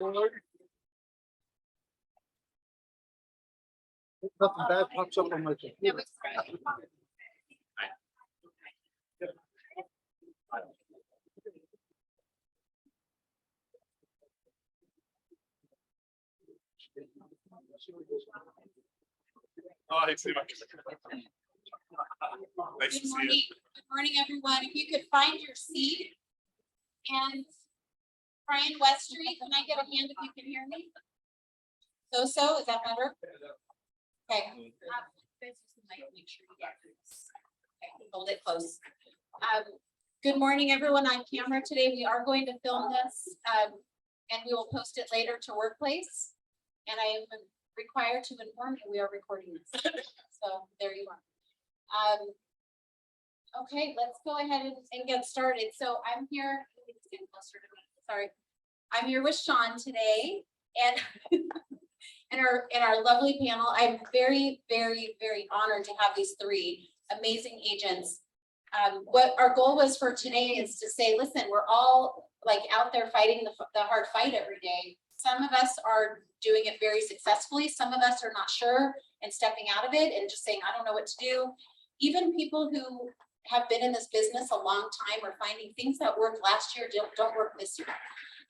Nothing bad pops up on my computer. Oh, I see. Nice to Good see morning. you. Good morning, everyone. If you could find your seat. And Brian Westry, can I get a hand if you can hear me? So, is that better? Okay. Make sure you get this. Okay, hold it close. Good morning, everyone. On camera today. We are going to film this and we will post it later to Workplace. And I am required to inform you we are recording this. So there you are. Okay, let's go ahead and get started. So I'm here. Sorry, I'm here with Sean today, and and our lovely panel. I'm very, very, very honored to have these three amazing agents. What our goal was for today is to say, listen, we're all like out there fighting the hard fight every day. Some of us are doing it very successfully. Some of us are not sure and stepping out of it and just saying, I don't know what to do. Even people who have been in this business a long time are finding things that worked last year don't work this year.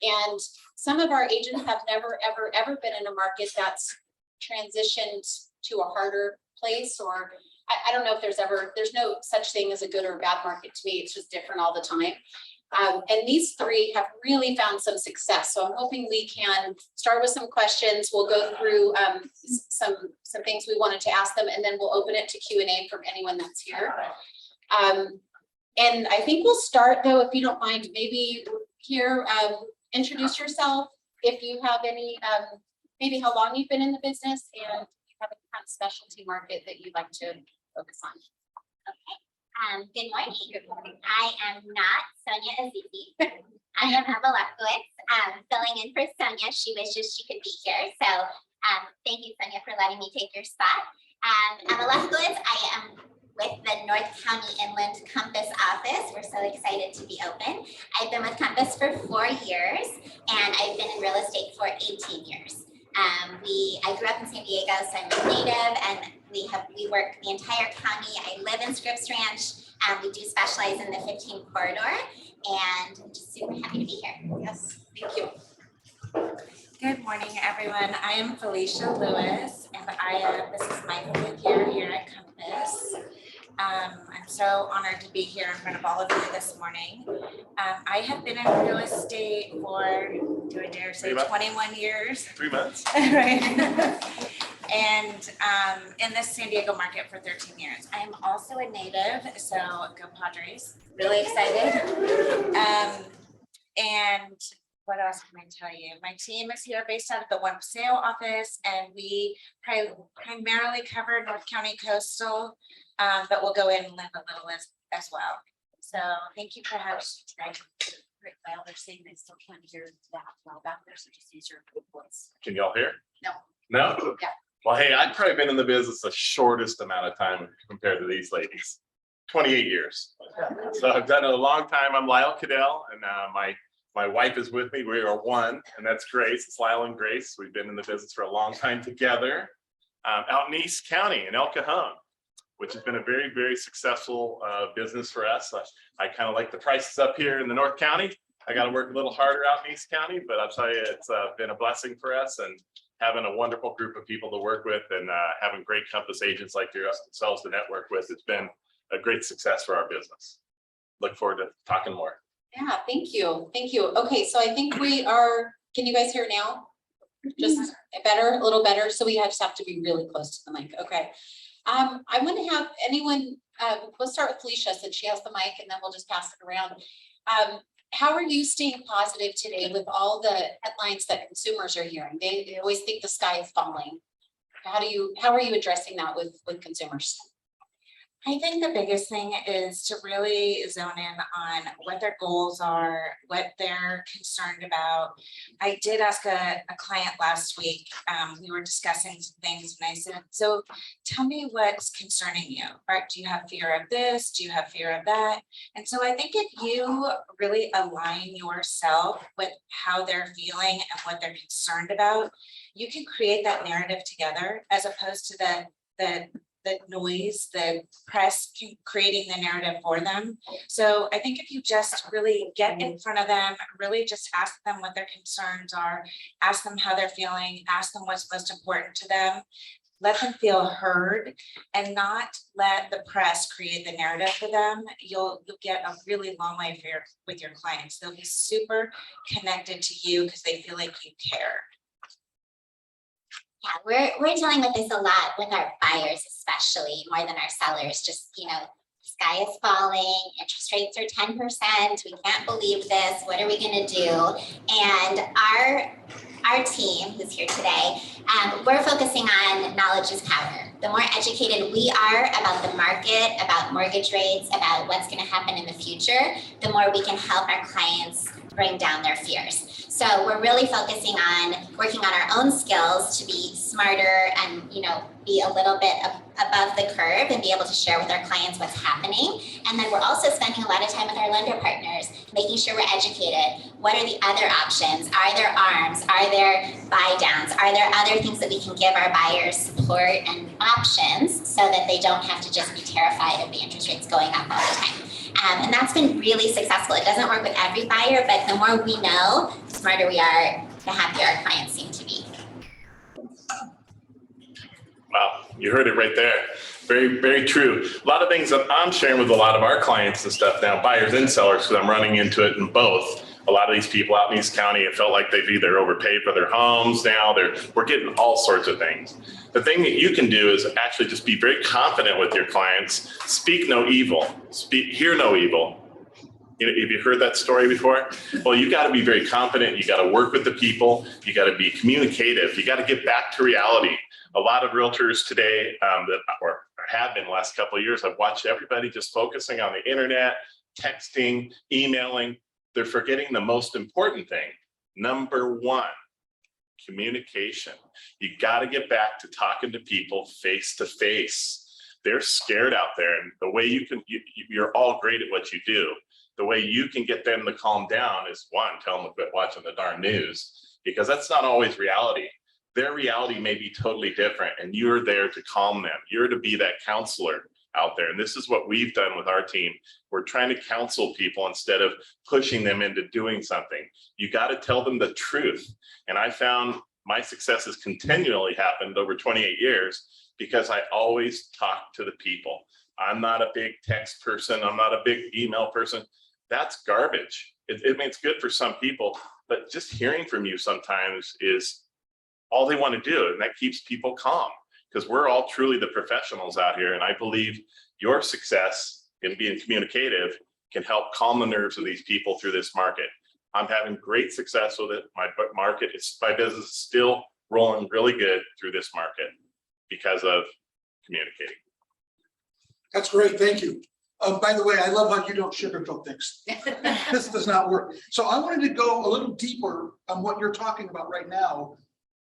And some of our agents have never, ever been in a market that's transitioned to a harder place, or I don't know if there's no such thing as a good or a bad market to me. It's just different all the time. And these three have really found some success. So I'm hoping we can start with some questions. We'll go through some things we wanted to ask them, and then we'll open it to Q&A from anyone that's here. And I think we'll start though, if you don't mind, maybe here, introduce yourself. If you have any, maybe how long you've been in the business, and if you have a kind of specialty market that you'd like to focus on. Okay. Good morning. Good morning. I am not Sonia Azizi. I am Emma Lefkowitz, filling in for Sonia. She wishes she could be here. So thank you, Sonia, for letting me take your spot. Emma Lefkowitz. I am with the North County Inland Compass office. We're so excited to be open. I've been with Compass for 4 years, and I've been in real estate for 18 years. I grew up in San Diego, so I'm a native, and we work the entire county. I live in Scripps Ranch. We do specialize in the 15 corridor, and I'm just super happy to be here. Yes, thank you. Good morning, everyone. I am Felicia Lewis, and this is my 5th year here at Compass. I'm so honored to be here in front of all of you this morning. I have been in real estate for, do I dare say, 21 years? 3 months. Right. And in the San Diego market for 13 years. I am also a native, so go Padres. Really excited. And what else can I tell you? My team is here based out of the One Paseo office, and we primarily cover North County Coastal, but we'll go in and live a little as well. So thank you for having me today. Well, they're saying they still can't hear that well back there, so just use your voice. Can y'all hear? No. No? Yeah. Well, hey, I've probably been in the business the shortest amount of time compared to these ladies. 28 years. So I've done it a long time. I'm Lyle Caddell, and my wife is with me. We are one, and that's Grace. It's Lyle and Grace. We've been in the business for a long time together, out in East County in El Cajon, which has been a very, very successful business for us. I kind of like the prices up here in the North County. I got to work a little harder out in East County, but I'll tell you, it's been a blessing for us, and having a wonderful group of people to work with, and having great Compass agents like yourselves to network with. It's been a great success for our business. Look forward to talking more. Yeah, thank you. Thank you. Okay, so I think we are, can you guys hear now? Just better, a little better. So we just have to be really close to the mic. Okay. I want to have anyone, let's start with Felicia since she has the mic, and then we'll just pass it around. How are you staying positive today with all the headlines that consumers are hearing? They always think the sky is falling. How are you addressing that with consumers? I think the biggest thing is to really zone in on what their goals are, what they're concerned about. I did ask a client last week, we were discussing some things and I said, so tell me what's concerning you. Or do you have fear of this? Do you have fear of that? And so I think if you really align yourself with how they're feeling and what they're concerned about, you can create that narrative together as opposed to the noise, the press creating the narrative for them. So I think if you just really get in front of them, really just ask them what their concerns are, ask them how they're feeling, ask them what's most important to them, let them feel heard and not let the press create the narrative for them, you'll get a really long way with your clients. They'll be super connected to you because they feel like you care. Yeah, we're dealing with this a lot with our buyers, especially more than our sellers. Just, you know, sky is falling, interest rates are 10%. We can't believe this. What are we going to do? And our team who's here today, we're focusing on knowledge is power. The more educated we are about the market, about mortgage rates, about what's going to happen in the future, the more we can help our clients bring down their fears. So we're really focusing on working on our own skills to be smarter and, you know, be a little bit above the curve and be able to share with our clients what's happening. And then we're also spending a lot of time with our lender partners, making sure we're educated. What are the other options? Are there ARMs? Are there buy downs? Are there other things that we can give our buyers support and options so that they don't have to just be terrified of the interest rates going up all the time? And that's been really successful. It doesn't work with every buyer, but the more we know, the smarter we are, the happier our clients seem to be. Wow, you heard it right there. Very, very true. A lot of things that I'm sharing with a lot of our clients and stuff now, buyers and sellers, because I'm running into it in both. A lot of these people out in East County, it felt like they've either overpaid for their homes now, we're getting all sorts of things. The thing that you can do is actually just be very confident with your clients, speak no evil, hear no evil. You know, have you heard that story before? Well, you got to be very confident. You got to work with the people. You got to be communicative. You got to get back to reality. A lot of realtors today or have been the last couple of years, I've watched everybody just focusing on the internet, texting, emailing. They're forgetting the most important thing. Number one, communication. You got to get back to talking to people face to face. They're scared out there. And the way you're all great at what you do. The way you can get them to calm down is one, tell them to quit watching the darn news, because that's not always reality. Their reality may be totally different, and you're there to calm them. You're to be that counselor out there. And this is what we've done with our team. We're trying to counsel people instead of pushing them into doing something. You got to tell them the truth. And I found my success has continually happened over 28 years because I always talk to the people. I'm not a big text person. I'm not a big email person. That's garbage. It means good for some people, but just hearing from you sometimes is all they want to do. And that keeps people calm because we're all truly the professionals out here. And I believe your success in being communicative can help calm the nerves of these people through this market. I'm having great success with it. My business is still rolling really good through this market because of communicating. That's great, thank you. By the way, I love how you don't sugarcoat things. This does not work. So I wanted to go a little deeper on what you're talking about right now.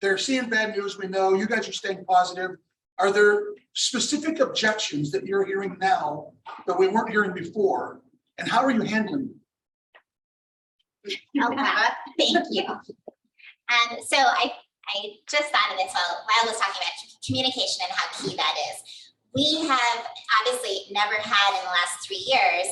They're seeing bad news, we know. You guys are staying positive. Are there specific objections that you're hearing now that we weren't hearing before? And how are you handling them? Okay, thank you. So I just thought of this while Lyle was talking about communication and how key that is. We have obviously never had in the last 3 years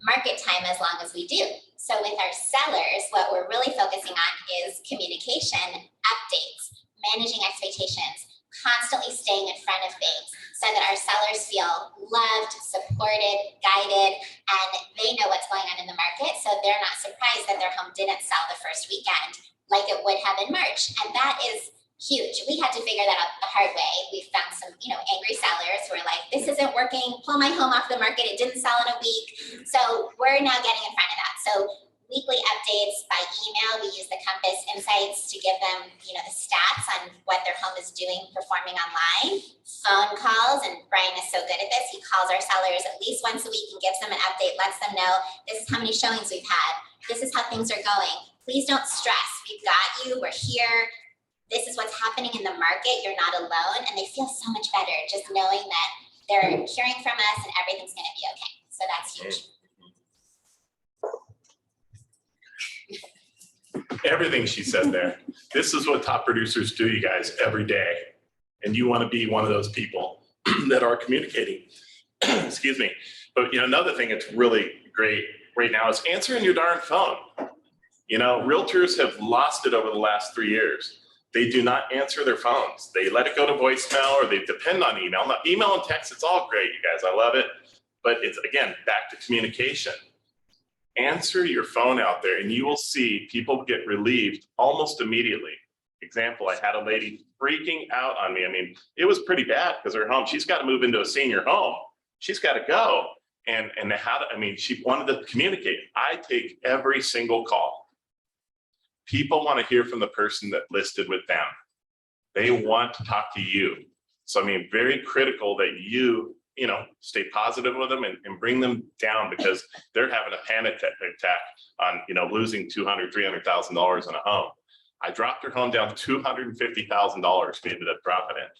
market time as long as we do. So with our sellers, what we're really focusing on is communication, updates, managing expectations, constantly staying in front of things so that our sellers feel loved, supported, guided, and they know what's going on in the market. So they're not surprised that their home didn't sell the first weekend like it would have in March. And that is huge. We had to figure that out the hard way. We found some, angry sellers who were like, this isn't working, pull my home off the market. It didn't sell in a week. So we're now getting in front of that. So weekly updates by email. We use the Compass Insights to give them, the stats on what their home is doing, performing online. Phone calls, and Brian is so good at this. He calls our sellers at least once a week and gives them an update, lets them know this is how many showings we've had. This is how things are going. Please don't stress. We've got you. We're here. This is what's happening in the market. You're not alone. And they feel so much better just knowing that they're hearing from us and everything's going to be okay. So that's huge. Everything she said there. This is what top producers do, you guys, every day. And you want to be one of those people that are communicating. Excuse me. But another thing that's really great right now is answering your darn phone. Realtors have lost it over the last 3 years. They do not answer their phones. They let it go to voicemail, or they depend on email. Now, email and text, it's all great, you guys. I love it. But it's, again, back to communication. Answer your phone out there and you will see people get relieved almost immediately. Example, I had a lady freaking out on me. I mean, it was pretty bad because her home, she's got to move into a senior home. She's got to go. And she wanted to communicate. I take every single call. People want to hear from the person that listed with them. They want to talk to you. So, very critical that you stay positive with them and bring them down, because they're having a panic attack on, losing $200,000, $300,000 in a home. I dropped her home down $250,000. We ended up dropping it.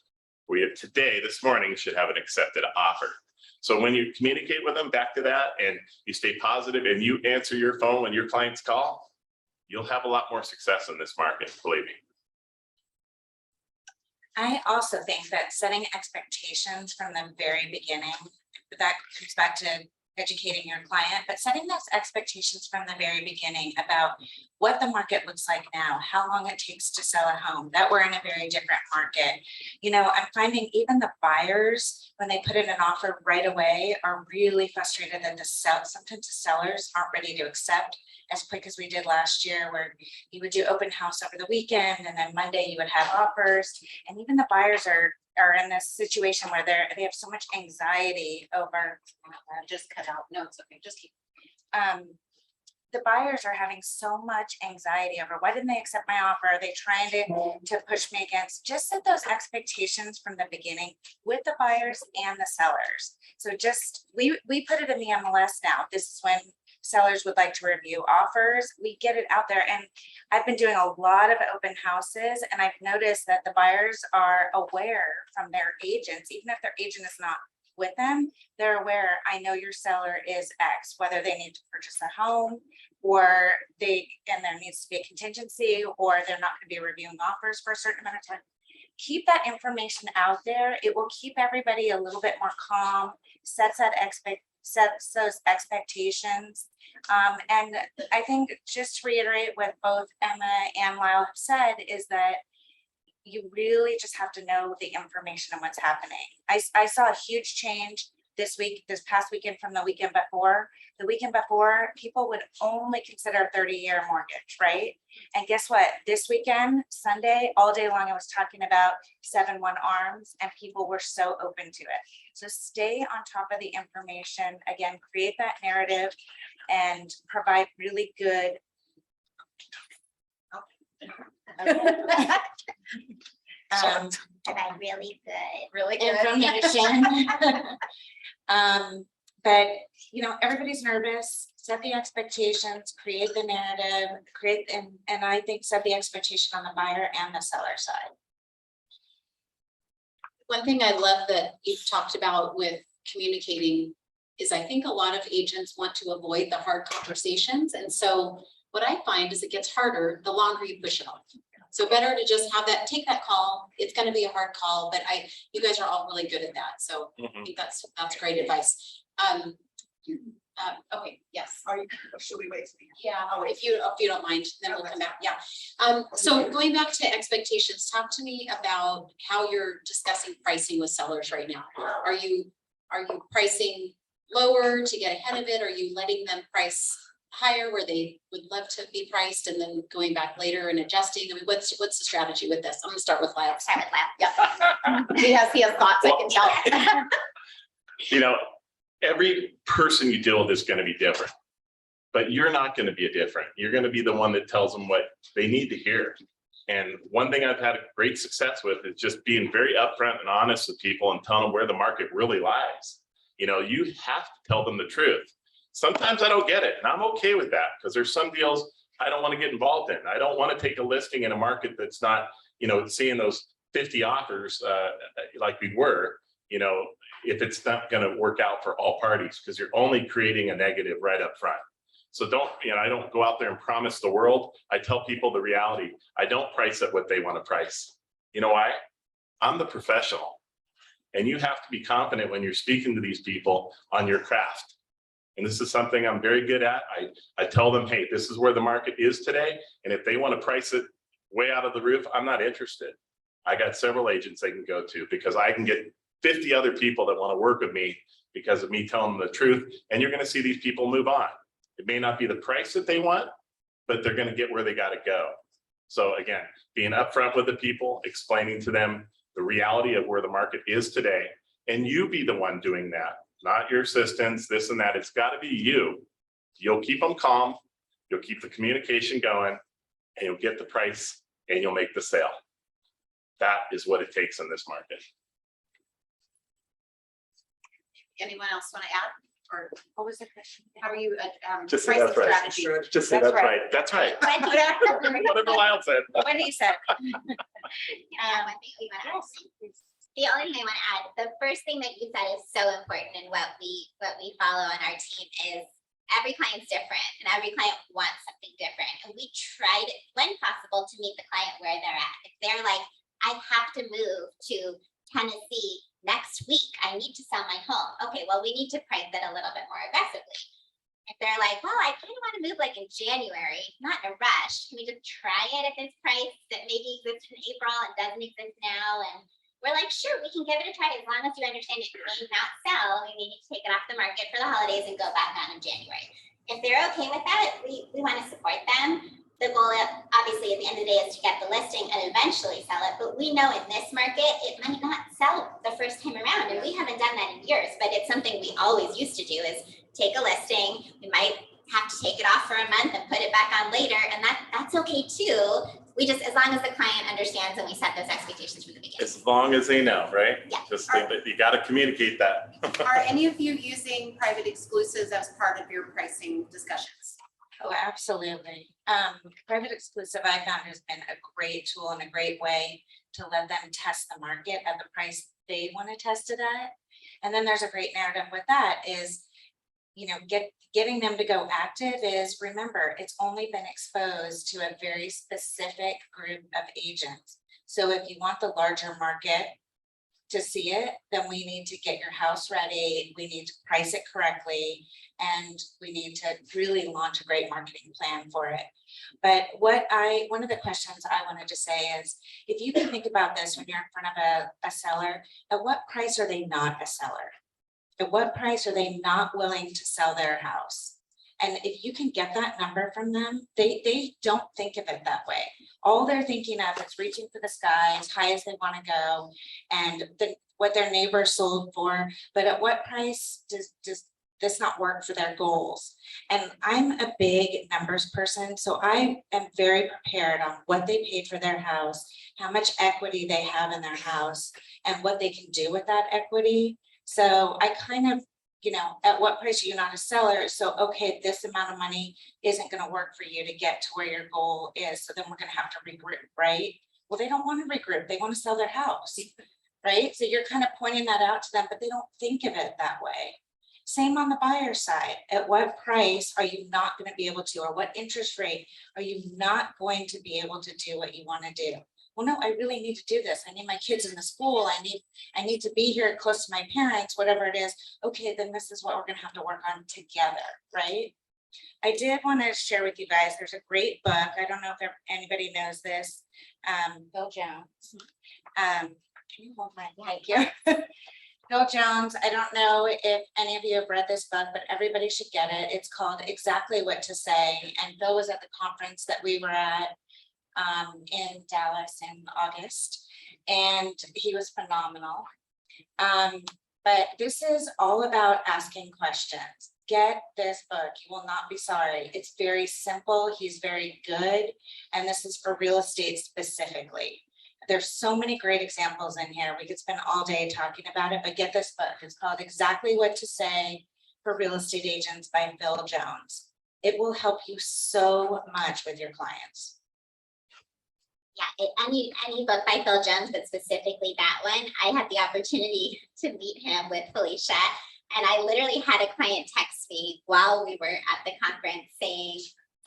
We have today, this morning, should have an accepted offer. So when you communicate with them, back to that, and you stay positive and you answer your phone when your clients call, you'll have a lot more success in this market, believe me. I also think that setting expectations from the very beginning, that comes back to educating your client, but setting those expectations from the very beginning about what the market looks like now, how long it takes to sell a home, that we're in a very different market. I'm finding even the buyers, when they put in an offer right away, are really frustrated that sometimes the sellers aren't ready to accept as quick as we did last year, where you would do open house over the weekend and then Monday you would have offers. And even the buyers are in this situation where they have so much anxiety over, just cut out. No, it's okay. Just keep. The buyers are having so much anxiety over, why didn't they accept my offer? Are they trying to push me against? Just set those expectations from the beginning with the buyers and the sellers. So we put it in the MLS now. This is when sellers would like to review offers. We get it out there, and I've been doing a lot of open houses, and I've noticed that the buyers are aware from their agents, even if their agent is not with them, they're aware, I know your seller is X, whether they need to purchase a home or there needs to be a contingency, or they're not going to be reviewing offers for a certain amount of time. Keep that information out there. It will keep everybody a little bit more calm, sets those expectations. And I think, just to reiterate what both Emma and Lyle have said, is that you really just have to know the information and what's happening. I saw a huge change this past weekend from the weekend before. The weekend before, people would only consider a 30-year mortgage, right? And guess what? This weekend, Sunday, all day long, I was talking about 7-1 ARMs, and people were so open to it. So stay on top of the information. Again, create that narrative and provide really good. Provide really good Information. But everybody's nervous. Set the expectations, create the narrative, and I think set the expectation on the buyer and the seller side. One thing I love that you've talked about with communicating is I think a lot of agents want to avoid the hard conversations. And so what I find is it gets harder the longer you push it off. So better to just take that call. It's going to be a hard call, but you guys are all really good at that. So I think that's great advice. Okay, yes. Should we wait? Yeah, if you don't mind, then we'll come back. Yeah. So going back to expectations, talk to me about how you're discussing pricing with sellers right now. Are you pricing lower to get ahead of it? Are you letting them price higher where they would love to be priced and then going back later and adjusting? I mean, what's the strategy with this? I'm gonna start with Lyle. Yeah. He has thoughts, I can tell. Every person you deal with is going to be different. but you're not going to be different. You're going to be the one that tells them what they need to hear. And one thing I've had great success with is just being very upfront and honest with people and telling them where the market really lies. You know, you have to tell them the truth. Sometimes I don't get it, and I'm okay with that, because there's some deals I don't want to get involved in. I don't want to take a listing in a market that's not, you know, seeing those 50 offers like we were, you know, if it's not going to work out for all parties, because you're only creating a negative right up front. So don't, you know, I don't go out there and promise the world. I tell people the reality. I don't price at what they want to price. You know why? I'm the professional, and you have to be confident when you're speaking to these people on your craft. And this is something I'm very good at. I tell them, hey, this is where the market is today. And if they want to price it way out of the roof, I'm not interested. I got several agents they can go to, because I can get 50 other people that want to work with me because of me telling them the truth. And you're going to see these people move on. It may not be the price that they want, but they're going to get where they got to go. So again, being upfront with the people, explaining to them the reality of where the market is today, and you be the one doing that, not your assistants, this and that. It's got to be you. You'll keep them calm, you'll keep the communication going, and you'll get the price, and you'll make the sale. That is what it takes in this market. Anyone else want to add? Or What was the question? how are you? Just say pricing that's right. strategy? Just say That's that's right. right. That's right. Whatever. Whatever Lyle said. What he said. One thing we want to add. The only thing I want to add, the first thing that you said is so important, and what we follow on our team is every client's different, and every client wants something different. And we tried, when possible, to meet the client where they're at. If they're like, I have to move to Tennessee next week, I need to sell my home. Okay, well, we need to price it a little bit more aggressively. If they're like, well, I kind of want to move like in January, not in a rush, can we just try it at this price that maybe exists in April and doesn't exist now? And we're like, sure, we can give it a try, as long as you understand it may not sell. We need to take it off the market for the holidays and go back on in January. If they're okay with that, we want to support them. The goal, obviously, at the end of the day, is to get the listing and eventually sell it. But we know in this market, it might not sell the first time around. And we haven't done that in years, but it's something we always used to do, is take a listing. We might have to take it off for a month and put it back on later. And that's okay too. We just, as long as the client understands and we set those expectations from the beginning. As long as they know, right? Yeah. Just think that you got to communicate that. Are any of you using private exclusives as part of your pricing discussions? Oh, absolutely. Private exclusive, I found, has been a great tool and a great way to let them test the market at the price they want to test it at. And then there's a great narrative with that is, you know, getting them to go active is, remember, it's only been exposed to a very specific group of agents. So if you want the larger market to see it, then we need to get your house ready. We need to price it correctly, and we need to really launch a great marketing plan for it. But one of the questions I wanted to say is, if you can think about this when you're in front of a seller, at what price are they not a seller? At what price are they not willing to sell their house? And if you can get that number from them, they don't think of it that way. All they're thinking of is reaching for the sky as high as they want to go, and what their neighbor sold for. But at what price does this not work for their goals? And I'm a big numbers person, so I am very prepared on what they paid for their house, how much equity they have in their house, and what they can do with that equity. So I kind of, you know, at what price are you not a seller? So, okay, this amount of money isn't going to work for you to get to where your goal is. So then we're going to have to regroup, right? Well, they don't want to regroup. They want to sell their house, right? So you're kind of pointing that out to them, but they don't think of it that way. Same on the buyer side. At what price are you not going to be able to, or what interest rate are you not going to be able to do what you want to do? Well, no, I really need to do this. I need my kids in the school. I need to be here close to my parents, whatever it is. Okay, then this is what we're going to have to work on together, right? I did want to share with you guys, there's a great book. I don't know if anybody knows this. Bill Jones. Can you hold my mic here? Bill Jones, I don't know if any of you have read this book, but everybody should get it. It's called Exactly What to Say. And Bill was at the conference that we were at in Dallas in August, and he was phenomenal. But this is all about asking questions. get this book. You will not be sorry. It's very simple. He's very good. And this is for real estate specifically. There's so many great examples in here. We could spend all day talking about it, but get this book. It's called Exactly What to Say for Real Estate Agents by Phil Jones. It will help you so much with your clients. Yeah, any book by Phil Jones, but specifically that one, I had the opportunity to meet him with Felicia. And I literally had a client text me while we were at the conference saying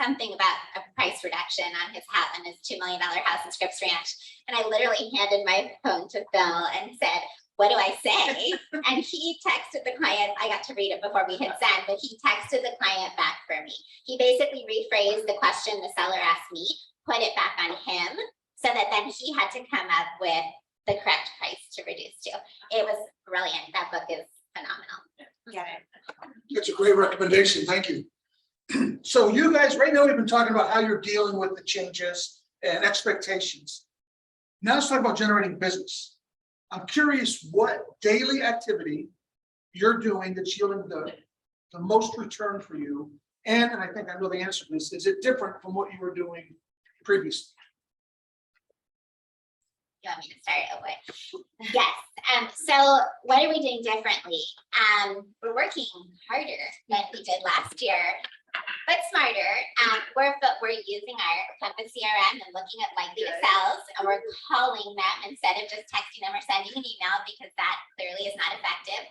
something about a price reduction on his house, on his $2 million house in Scripps Ranch. And I literally handed my phone to Phil and said, what do I say? And he texted the client. I got to read it before we hit send, but he texted the client back for me. He basically rephrased the question the seller asked me, put it back on him, so that then he had to come up with the correct price to reduce to. It was brilliant. That book is phenomenal. Get it? That's a great recommendation. Thank you. So you guys, right now, we've been talking about how you're dealing with the changes and expectations. Now let's talk about generating business. I'm curious what daily activity you're doing that's yielding the most return for you. And I think I know the answer to this, is it different from what you were doing previously? You want me to start? Oh, wait. Yes. So what are we doing differently? We're working harder than we did last year, but smarter. We're using our Compass CRM and looking at likely to sells, and we're calling them instead of just texting them or sending an email, because that clearly is not effective.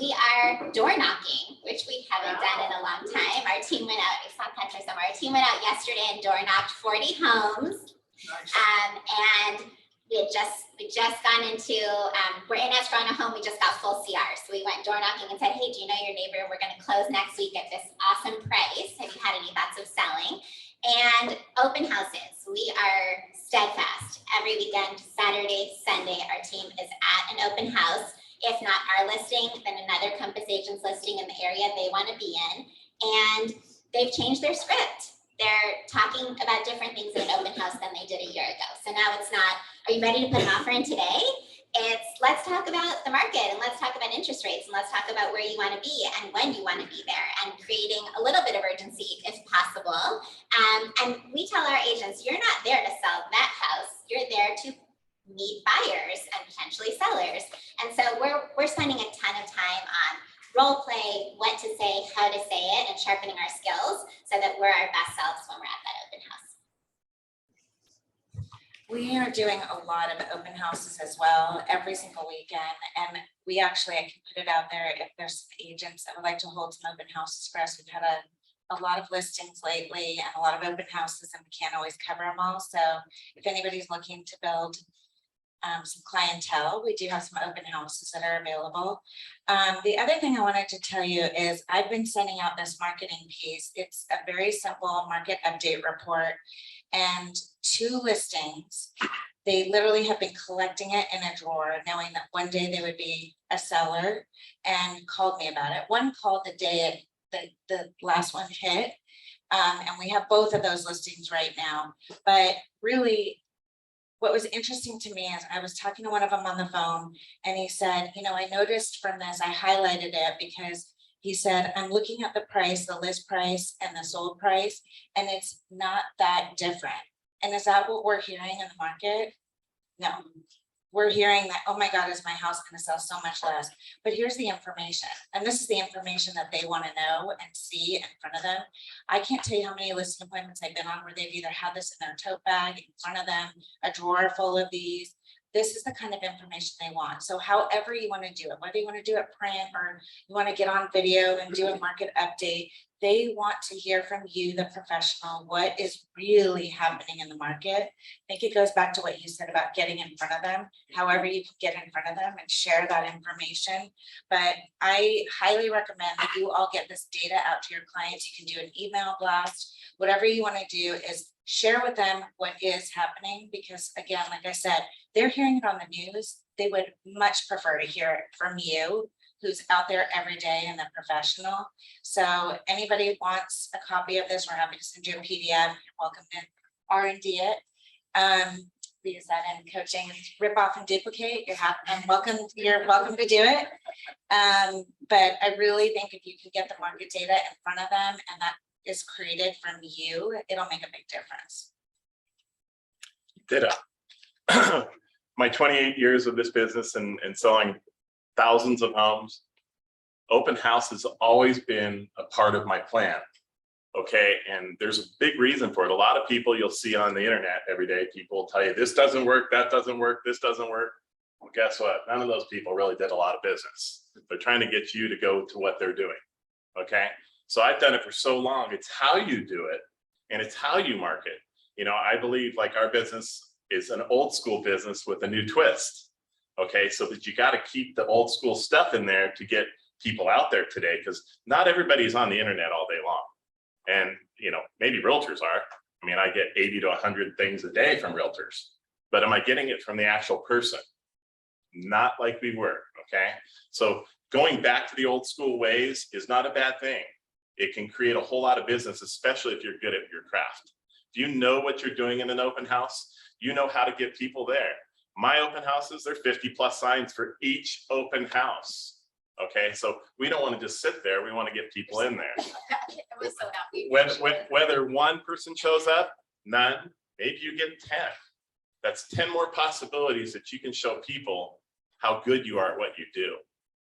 We are door knocking, which we haven't done in a long time. Our team went out, I saw Petra somewhere. Our team went out yesterday and door knocked 40 homes. Nice. And we just gone into, we're in escrow on a home, we just got full CR. So we went door knocking and said, hey, do you know your neighbor? We're gonna close next week at this awesome price. Have you had any thoughts of selling? And open houses, we are steadfast. Every weekend, Saturday, Sunday, our team is at an open house. If not our listing, then another Compass agent's listing in the area they wanna be in. And they've changed their script. They're talking about different things in an open house than they did a year ago. So now it's not, are you ready to put an offer in today? It's, let's talk about the market, and let's talk about interest rates, and let's talk about where you want to be and when you want to be there, and creating a little bit of urgency if possible. And we tell our agents, you're not there to sell that house. You're there to meet buyers and potentially sellers. And so we're spending a ton of time on role play, what to say, how to say it, and sharpening our skills so that we're our best selves when we're at that open house. We are doing a lot of open houses as well every single weekend. And we actually, I can put it out there if there's agents that would like to hold some open houses for us. We've had a lot of listings lately and a lot of open houses, and we can't always cover them all. So if anybody's looking to build some clientele, we do have some open houses that are available. The other thing I wanted to tell you is I've been sending out this marketing piece. It's a very simple market update report, and 2 listings, they literally have been collecting it in a drawer, knowing that one day they would be a seller, and called me about it. One called the day the last one hit, and we have both of those listings right now. But really, what was interesting to me is I was talking to one of them on the phone, and he said, you know, I noticed from this, I highlighted it because he said, I'm looking at the price, the list price and the sold price, and it's not that different. And is that what we're hearing in the market? No. We're hearing that, oh my God, is my house going to sell so much less? But here's the information. And this is the information that they want to know and see in front of them. I can't tell you how many listing appointments I've been on where they've either had this in their tote bag in front of them, a drawer full of these. This is the kind of information they want. So however you want to do it, whether you want to do it print or you want to get on video and do a market update, they want to hear from you, the professional, what is really happening in the market. I think it goes back to what you said about getting in front of them, however you can get in front of them and share that information. But I highly recommend that you all get this data out to your clients. You can do an email blast, whatever you want to do is share with them what is happening, because again, like I said, they're hearing it on the news. They would much prefer to hear it from you, who's out there every day and the professional. So anybody who wants a copy of this, we're happy to send you a PDF. You're welcome to R&D it. use that in coaching, is rip off and duplicate. You're welcome to do it. But I really think if you can get the market data in front of them and that is created from you, it'll make a big difference. Ditto. My 28 years of this business and selling thousands of homes, open house has always been a part of my plan. Okay, and there's a big reason for it. A lot of people you'll see on the internet every day, people will tell you this doesn't work, that doesn't work, this doesn't work. Well, guess what? None of those people really did a lot of business. They're trying to get you to go to what they're doing. Okay, so I've done it for so long. It's how you do it and it's how you market. You know, I believe like our business is an old school business with a new twist. Okay, so that you got to keep the old school stuff in there to get people out there today, because not everybody's on the internet all day long. And, you know, maybe realtors are. I mean, I get 80 to 100 things a day from realtors, but am I getting it from the actual person? Not like we were, okay? So going back to the old school ways is not a bad thing. It can create a whole lot of business, especially if you're good at your craft. If you know what you're doing in an open house, you know how to get people there. My open houses, they're 50+ signs for each open house. Okay, so we don't want to just sit there. We want to get people in there. I was so happy. Whether one person shows up, none, maybe you get 10. That's 10 more possibilities that you can show people how good you are at what you do.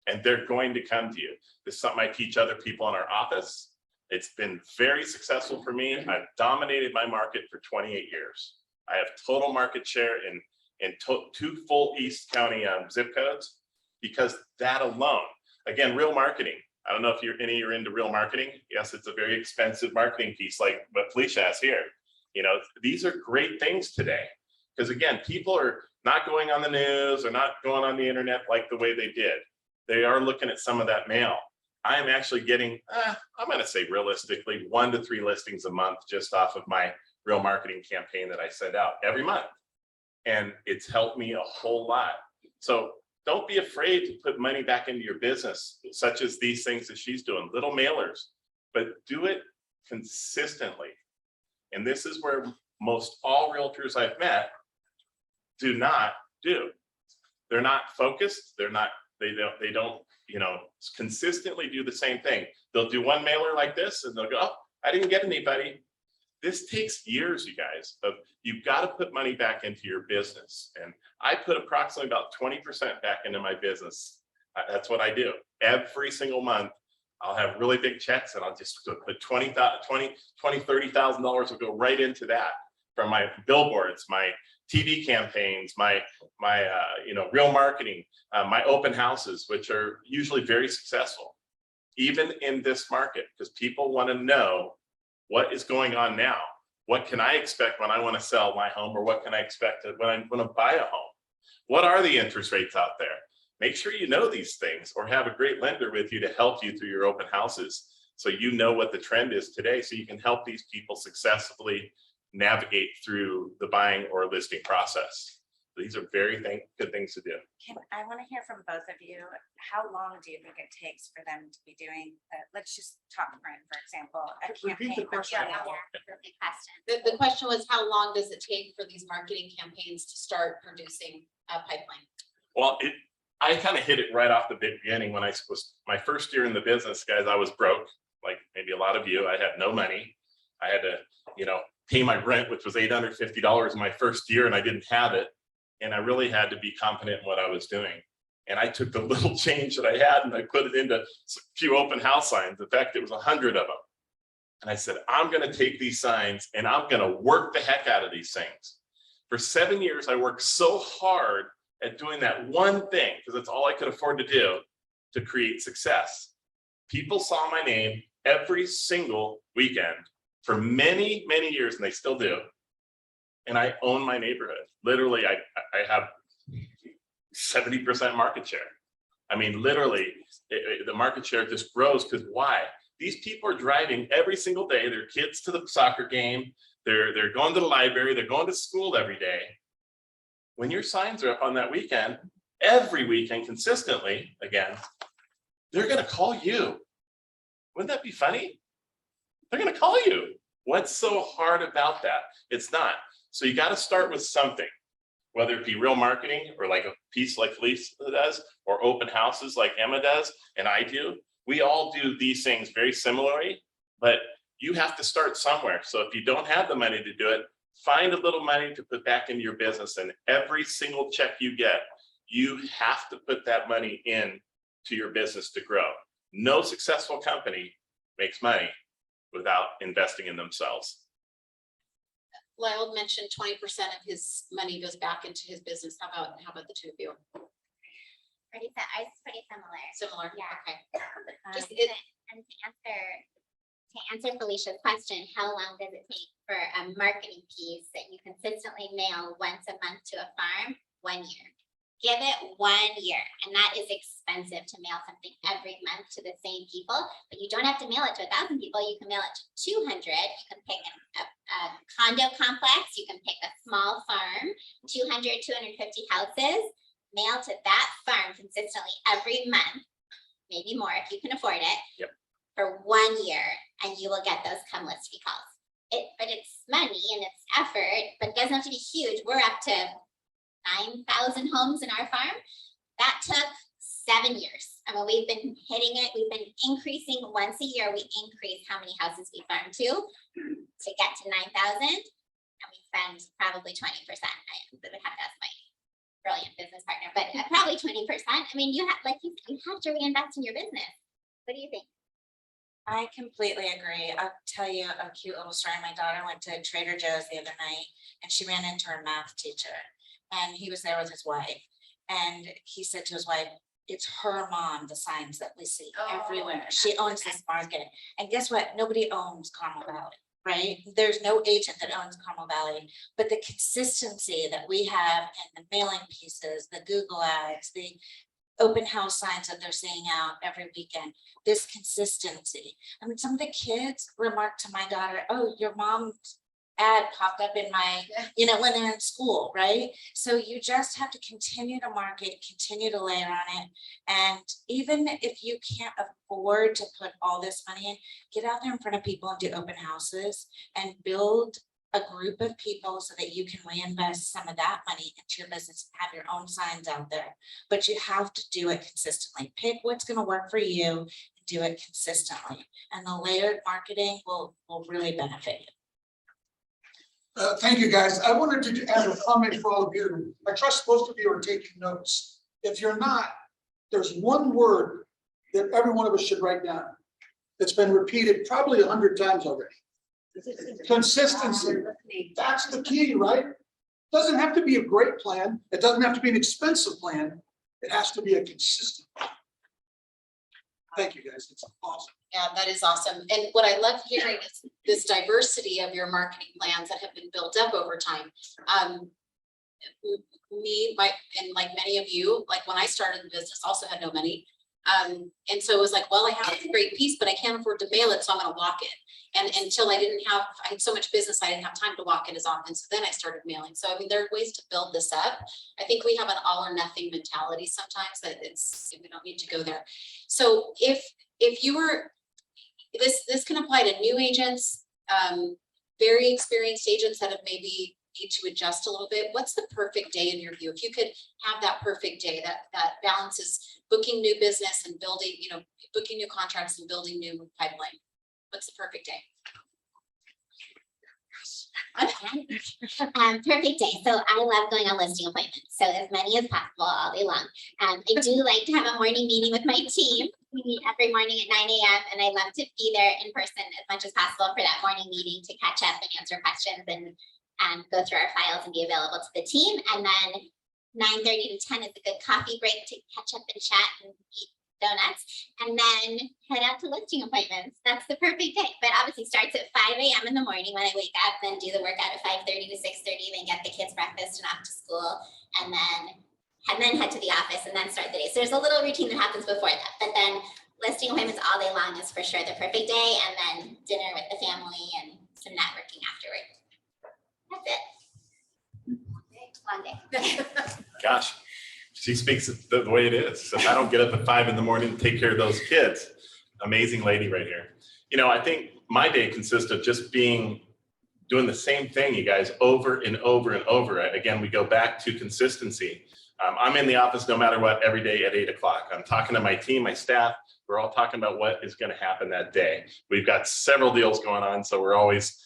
And they're going to come to you. This is something I teach other people in our office. It's been very successful for me. I've dominated my market for 28 years. I have total market share in 2 full East County zip codes because that alone. Again, real marketing. I don't know if any of you are into real marketing. Yes, it's a very expensive marketing piece like what Felicia has here. You know, these are great things today. Because again, people are not going on the news or not going on the internet like the way they did. They are looking at some of that mail. I am actually getting, I'm going to say realistically, 1 to 3 listings a month just off of my real marketing campaign that I send out every month. And it's helped me a whole lot. So don't be afraid to put money back into your business, such as these things that she's doing, little mailers, but do it consistently. And this is where most all realtors I've met do not do. They're not focused. They don't, you know, consistently do the same thing. They'll do one mailer like this and they'll go, oh, I didn't get anybody. This takes years, you guys, but you've got to put money back into your business. And I put approximately about 20% back into my business. That's what I do. Every single month, I'll have really big checks and I'll just put $30,000 will go right into that from my billboards, my TV campaigns, my you know, real marketing, my open houses, which are usually very successful, even in this market, because people want to know what is going on now. What can I expect when I want to sell my home, or what can I expect when I want to buy a home? What are the interest rates out there? Make sure you know these things, or have a great lender with you to help you through your open houses, so you know what the trend is today, so you can help these people successfully navigate through the buying or listing process. These are very good things to do. I want to hear from both of you. How long do you think it takes for them to be doing, let's just talk Brent, for example, a Repeat the campaign. question. Yeah, perfect question. The question was, how long does it take for these marketing campaigns to start producing a pipeline? Well, I kind of hit it right off the beginning when I was my first year in the business, guys. I was broke, like maybe a lot of you. I had no money. I had to, you know, pay my rent, which was $850 in my first year, and I didn't have it. And I really had to be confident in what I was doing. And I took the little change that I had and I put it into a few open house signs. In fact, it was 100 of them. And I said, I'm going to take these signs and I'm going to work the heck out of these things. For 7 years, I worked so hard at doing that one thing, because that's all I could afford to do, to create success. People saw my name every single weekend for many, many years, and they still do. And I own my neighborhood. Literally, I have 70% market share. I mean, literally, the market share just grows, because why? These people are driving every single day, their kids to the soccer game, they're going to the library, they're going to school every day. When your signs are up on that weekend, every weekend consistently, again, they're going to call you. Wouldn't that be funny? They're going to call you. What's so hard about that? It's not. So you got to start with something. whether it be real marketing or like a piece like Felicia does, or open houses like Emma does and I do. We all do these things very similarly, but you have to start somewhere. So if you don't have the money to do it, find a little money to put back into your business, and every single check you get, you have to put that money in to your business to grow. No successful company makes money without investing in themselves. Lyle mentioned 20% of his money goes back into his business. How about the two of you? Ours is pretty similar. Similar? Yeah. Okay. Just Just it- and to answer Felicia's question, how long does it take for a marketing piece that you consistently mail once a month to a farm? 1 year. Give it 1 year, and that is expensive to mail something every month to the same people, but you don't have to mail it to 1,000 people. You can mail it to 200. You can pick a condo complex. You can pick a small farm, 200, 250 houses, mail to that farm consistently every month, maybe more if you can afford it. Yep. For 1 year, and you will get those come list fee calls. But it's money and it's effort, but it doesn't have to be huge. We're up to 9,000 homes in our farm. That took 7 years. I mean, we've been hitting it. We've been increasing once a year. We increase how many houses we farm to get to 9,000. And we spend probably 20%. I would have to ask my brilliant business partner, but probably 20%. I mean, you have to reinvest in your business. What do you think? I completely agree. I'll tell you a cute little story. My daughter went to Trader Joe's the other night and she ran into her math teacher, and he was there with his wife. And he said to his wife, it's her mom, the signs that we see everywhere. She owns this market. And guess what? Nobody owns Carmel Valley, right? There's no agent that owns Carmel Valley, but the consistency that we have in the mailing pieces, the Google ads, the open house signs that they're seeing out every weekend, this consistency. I mean, some of the kids remarked to my daughter, oh, your mom's ad popped up in my, when they're in school, right? So you just have to continue to market, continue to layer on it. And even if you can't afford to put all this money in, get out there in front of people and do open houses and build a group of people so that you can reinvest some of that money into your business, have your own signs out there. But you have to do it consistently. Pick what's going to work for you and do it consistently. And the layered marketing will really benefit you. Thank you, guys. I wanted to add a comment for all of you. I trust most of you are taking notes. If you're not, there's one word that every one of us should write down. That's been repeated probably 100 times already. Consistency. That's the key, right? Doesn't have to be a great plan. It doesn't have to be an expensive plan. It has to be a consistent plan. Thank you, guys. It's awesome. Yeah, that is awesome. And what I love hearing is this diversity of your marketing plans that have been built up over time. And like many of you, like when I started the business, also had no money. And so it was like, well, I have a great piece, but I can't afford to mail it, so I'm going to walk it. And until I had so much business, I didn't have time to walk it as often. So then I started mailing. So I mean, there are ways to build this up. I think we have an all or nothing mentality sometimes that we don't need to go there. So if you were, this can apply to new agents, very experienced agents that have maybe need to adjust a little bit. What's the perfect day in your view? If you could have that perfect day that balances booking new business and building, booking new contracts and building new pipeline. What's the perfect day? Perfect day. So I love going on listing appointments. So as many as possible all day long. I do like to have a morning meeting with my team. We meet every morning at 9 a.m. and I love to be there in person as much as possible for that morning meeting to catch up and answer questions and go through our files and be available to the team. And then 9:30 to 10 is a good coffee break to catch up and chat and eat donuts, and then head out to listing appointments. That's the perfect day. But obviously starts at 5 a.m. in the morning when I wake up, then do the workout at 5:30 to 6:30, then get the kids breakfast and off to school, and then head to the office and then start the day. So there's a little routine that happens before that, but then listing appointments all day long is for sure the perfect day, and then dinner with the family and some networking afterward. That's it. Long day. Gosh, she speaks the way it is. So I don't get up at 5 in the morning to take care of those kids. Amazing lady right here. I think my day consists of just being doing the same thing, you guys, over and over and over. Again, we go back to consistency. I'm in the office no matter what, every day at 8 o'clock. I'm talking to my team, my staff. We're all talking about what is going to happen that day. We've got several deals going on, so we're always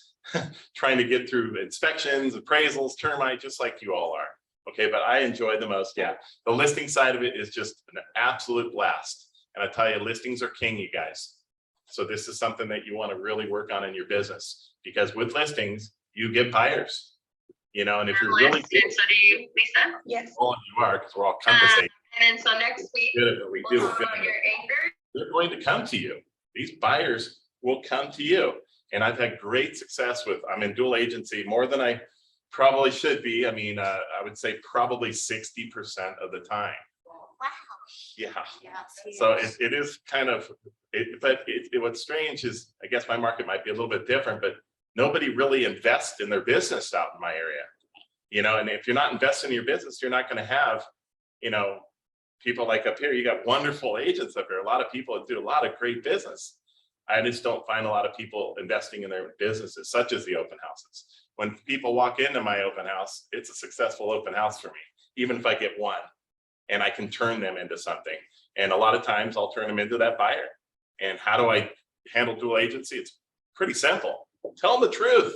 trying to get through inspections, appraisals, termite, just like you all are. Okay, but I enjoy the most. Yeah, the listing side of it is just an absolute blast. And I tell you, listings are king, you guys. So this is something that you want to really work on in your business, because with listings, you get buyers. You know, and if you're really good, So do you, Lisa? Yes. all you are, because we're all compass agents. And then so next week, Good at what we we'll do. talk good about at your it. anchor. They're going to come to you. These buyers will come to you. And I've had great success with, I'm in dual agency more than I probably should be. I mean, I would say probably 60% of the time. Wow. Yeah. Yeah. So it is kind of, what's strange is, I guess my market might be a little bit different, but nobody really invests in their business out in my area. You know, and if you're not investing in your business, you're not going to have, you know, people like up here. You got wonderful agents up here, a lot of people that do a lot of great business. I just don't find a lot of people investing in their businesses, such as the open houses. When people walk into my open house, it's a successful open house for me, even if I get one, and I can turn them into something. And a lot of times I'll turn them into that buyer. And how do I handle dual agency? It's pretty simple. Tell them the truth.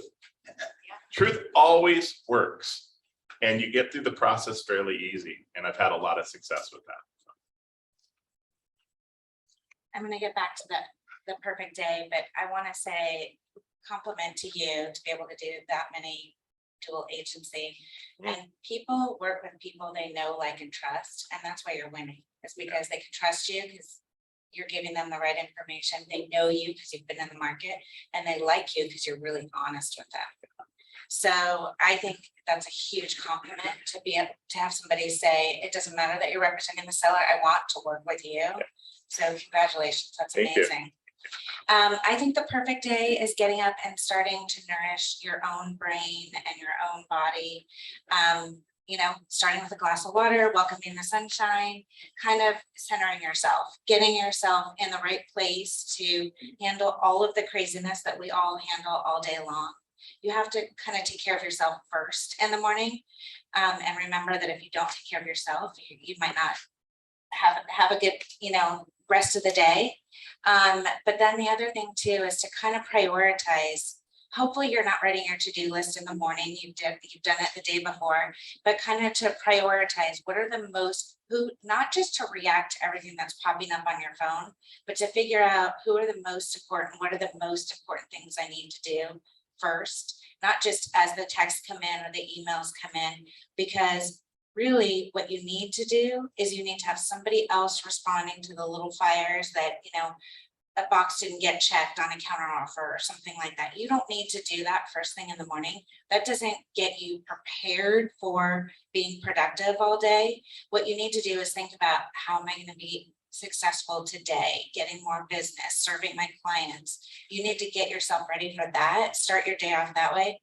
Truth always works. And you get through the process fairly easy. And I've had a lot of success with that. I'm gonna get back to the perfect day, but I want to say compliment to you to be able to do that many dual agency. And people work with people they know, like, and trust, and that's why you're winning. It's because they can trust you because you're giving them the right information. They know you because you've been in the market, and they like you because you're really honest with them. So I think that's a huge compliment to be able to have somebody say, it doesn't matter that you're representing the seller, I want to work with you. So congratulations, that's Thank you. amazing. I think the perfect day is getting up and starting to nourish your own brain and your own body. You know, starting with a glass of water, welcoming the sunshine, kind of centering yourself, getting yourself in the right place to handle all of the craziness that we all handle all day long. You have to kind of take care of yourself first in the morning. And remember that if you don't take care of yourself, you might not have a good, you know, rest of the day. But then the other thing too is to kind of prioritize. Hopefully you're not writing your to-do list in the morning. You've done it the day before, but kind of to prioritize what are the most, not just to react to everything that's popping up on your phone, but to figure out who are the most important, what are the most important things I need to do first, not just as the texts come in or the emails come in, because really what you need to do is you need to have somebody else responding to the little fires that, you know, a box didn't get checked on a counter offer or something like that. You don't need to do that first thing in the morning. That doesn't get you prepared for being productive all day. What you need to do is think about, how am I going to be successful today, getting more business, serving my clients. You need to get yourself ready for that. Start your day off that way.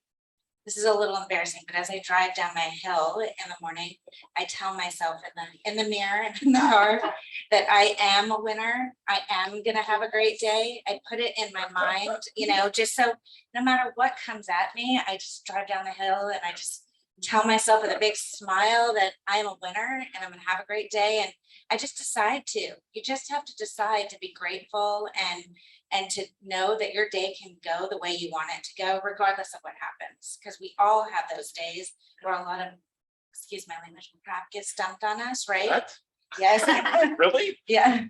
This is a little embarrassing, but as I drive down my hill in the morning, I tell myself in the mirror in the car that I am a winner. I am gonna have a great day. I put it in my mind, you know, just so no matter what comes at me, I just drive down the hill and I just tell myself with a big smile that I am a winner and I'm gonna have a great day. And I just decide to. You just have to decide to be grateful and to know that your day can go the way you want it to go, regardless of what happens. Because we all have those days where a lot of, excuse my language, crap gets dumped on us, right? What? Yes. Really? Yeah.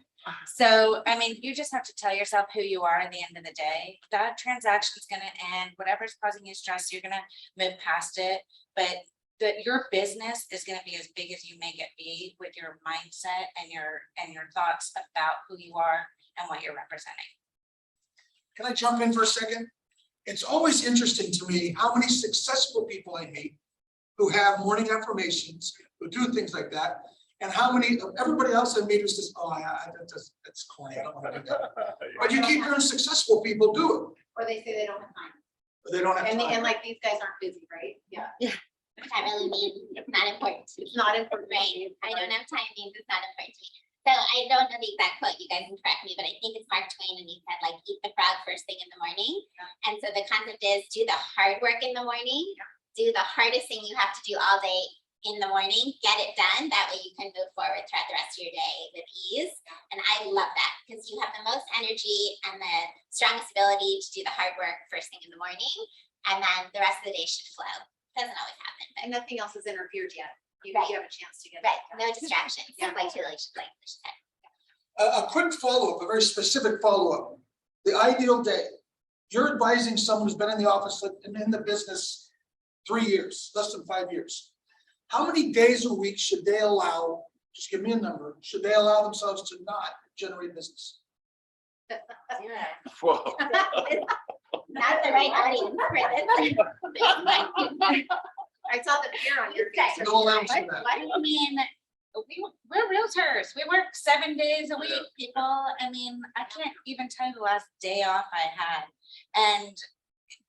So, I mean, you just have to tell yourself who you are at the end of the day. That transaction's going to end. Whatever's causing you stress, you're going to move past it. But your business is going to be as big as you make it be, with your mindset and your thoughts about who you are and what you're representing. Can I jump in for a second? It's always interesting to me how many successful people I meet who have morning affirmations, who do things like that, and how many of everybody else I meet who says, "Oh, that's corny. I don't want to do that." But you keep hearing successful people do Or they say they don't have time. it. They don't have And time. like these guys aren't busy, right? Yeah. What does that really mean? It's not important to me. It's not important. Right. I don't have time means it's not important to me. So I don't know the exact quote, you guys can correct me, but I think it's Mark Twain and he said like, eat the frog first thing in the morning. And so the concept is do the hard work in the morning, do the hardest thing you have to do all day in the morning, get it done. That way you can move forward throughout the rest of your day with ease. And I love that because you have the most energy and the strongest ability to do the hard work first thing in the morning. And then the rest of the day should flow. Doesn't always happen, but And nothing else is interfered yet. You Right. have a chance to get. right, no distractions, Yeah. like Felicia said. A quick follow-up, a very specific follow-up. The ideal day, you're advising someone who's been in the office and in the business 3 years, less than 5 years. How many days a week should they allow, just give me a number, should they allow themselves to not generate business? Whoa. Not the right audience for this. I saw the fear on your face. No allowance for that. I mean, we're realtors. We work 7 days a week, people. I mean, I can't even tell you the last day off I had. And,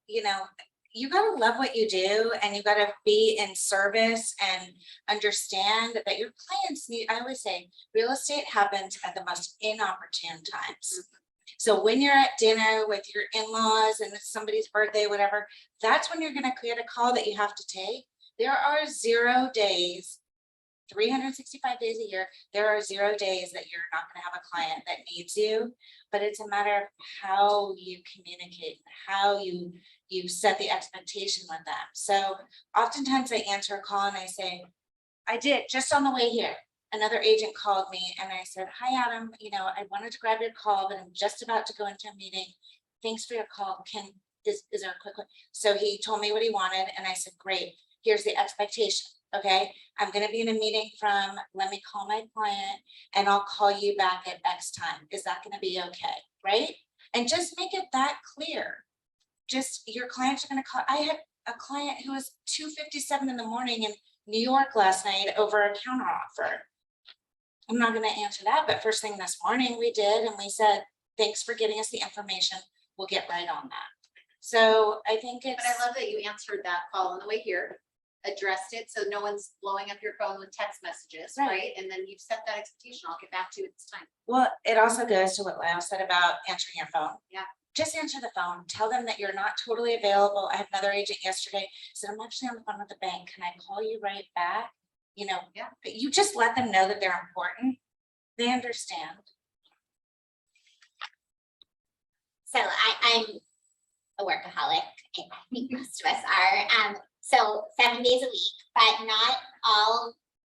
you know, you gotta love what you do and you gotta be in service and understand that your clients need, I always say, real estate happens at the most inopportune times. So when you're at dinner with your in-laws and it's somebody's birthday, whatever, that's when you're gonna create a call that you have to take. There are 0 days, 365 days a year, there are 0 days that you're not gonna have a client that needs you, but it's a matter of how you communicate, how you set the expectation with them. So oftentimes I answer a call and I say, I did just on the way here. Another agent called me and I said, hi, Adam, you know, I wanted to grab your call, but I'm just about to go into a meeting. Thanks for your call. Is there a quick one? So he told me what he wanted and I said, great, here's the expectation. Okay, I'm gonna be in a meeting from, let me call my client and I'll call you back at X time. Is that gonna be okay, right? And just make it that clear. Just your clients are gonna call. I had a client who was 2:57 in the morning in New York last night over a counter offer. I'm not gonna answer that, but first thing this morning we did, and we said, thanks for getting us the information. We'll get right on that. So I think But it's. I love that you answered that call on the way here, addressed it, so no one's blowing up your phone with text messages, Right. right? And then you've set that expectation. I'll get back to you at this time. Well, it also goes to what Lyle said about answering your phone. Yeah. Just answer the phone. Tell them that you're not totally available. I had another agent yesterday said, I'm actually on the phone with the bank. Can I call you right back? You know, Yeah. but you just let them know that they're important. They understand. So I'm a workaholic, and I think most of us are. So 7 days a week, but not all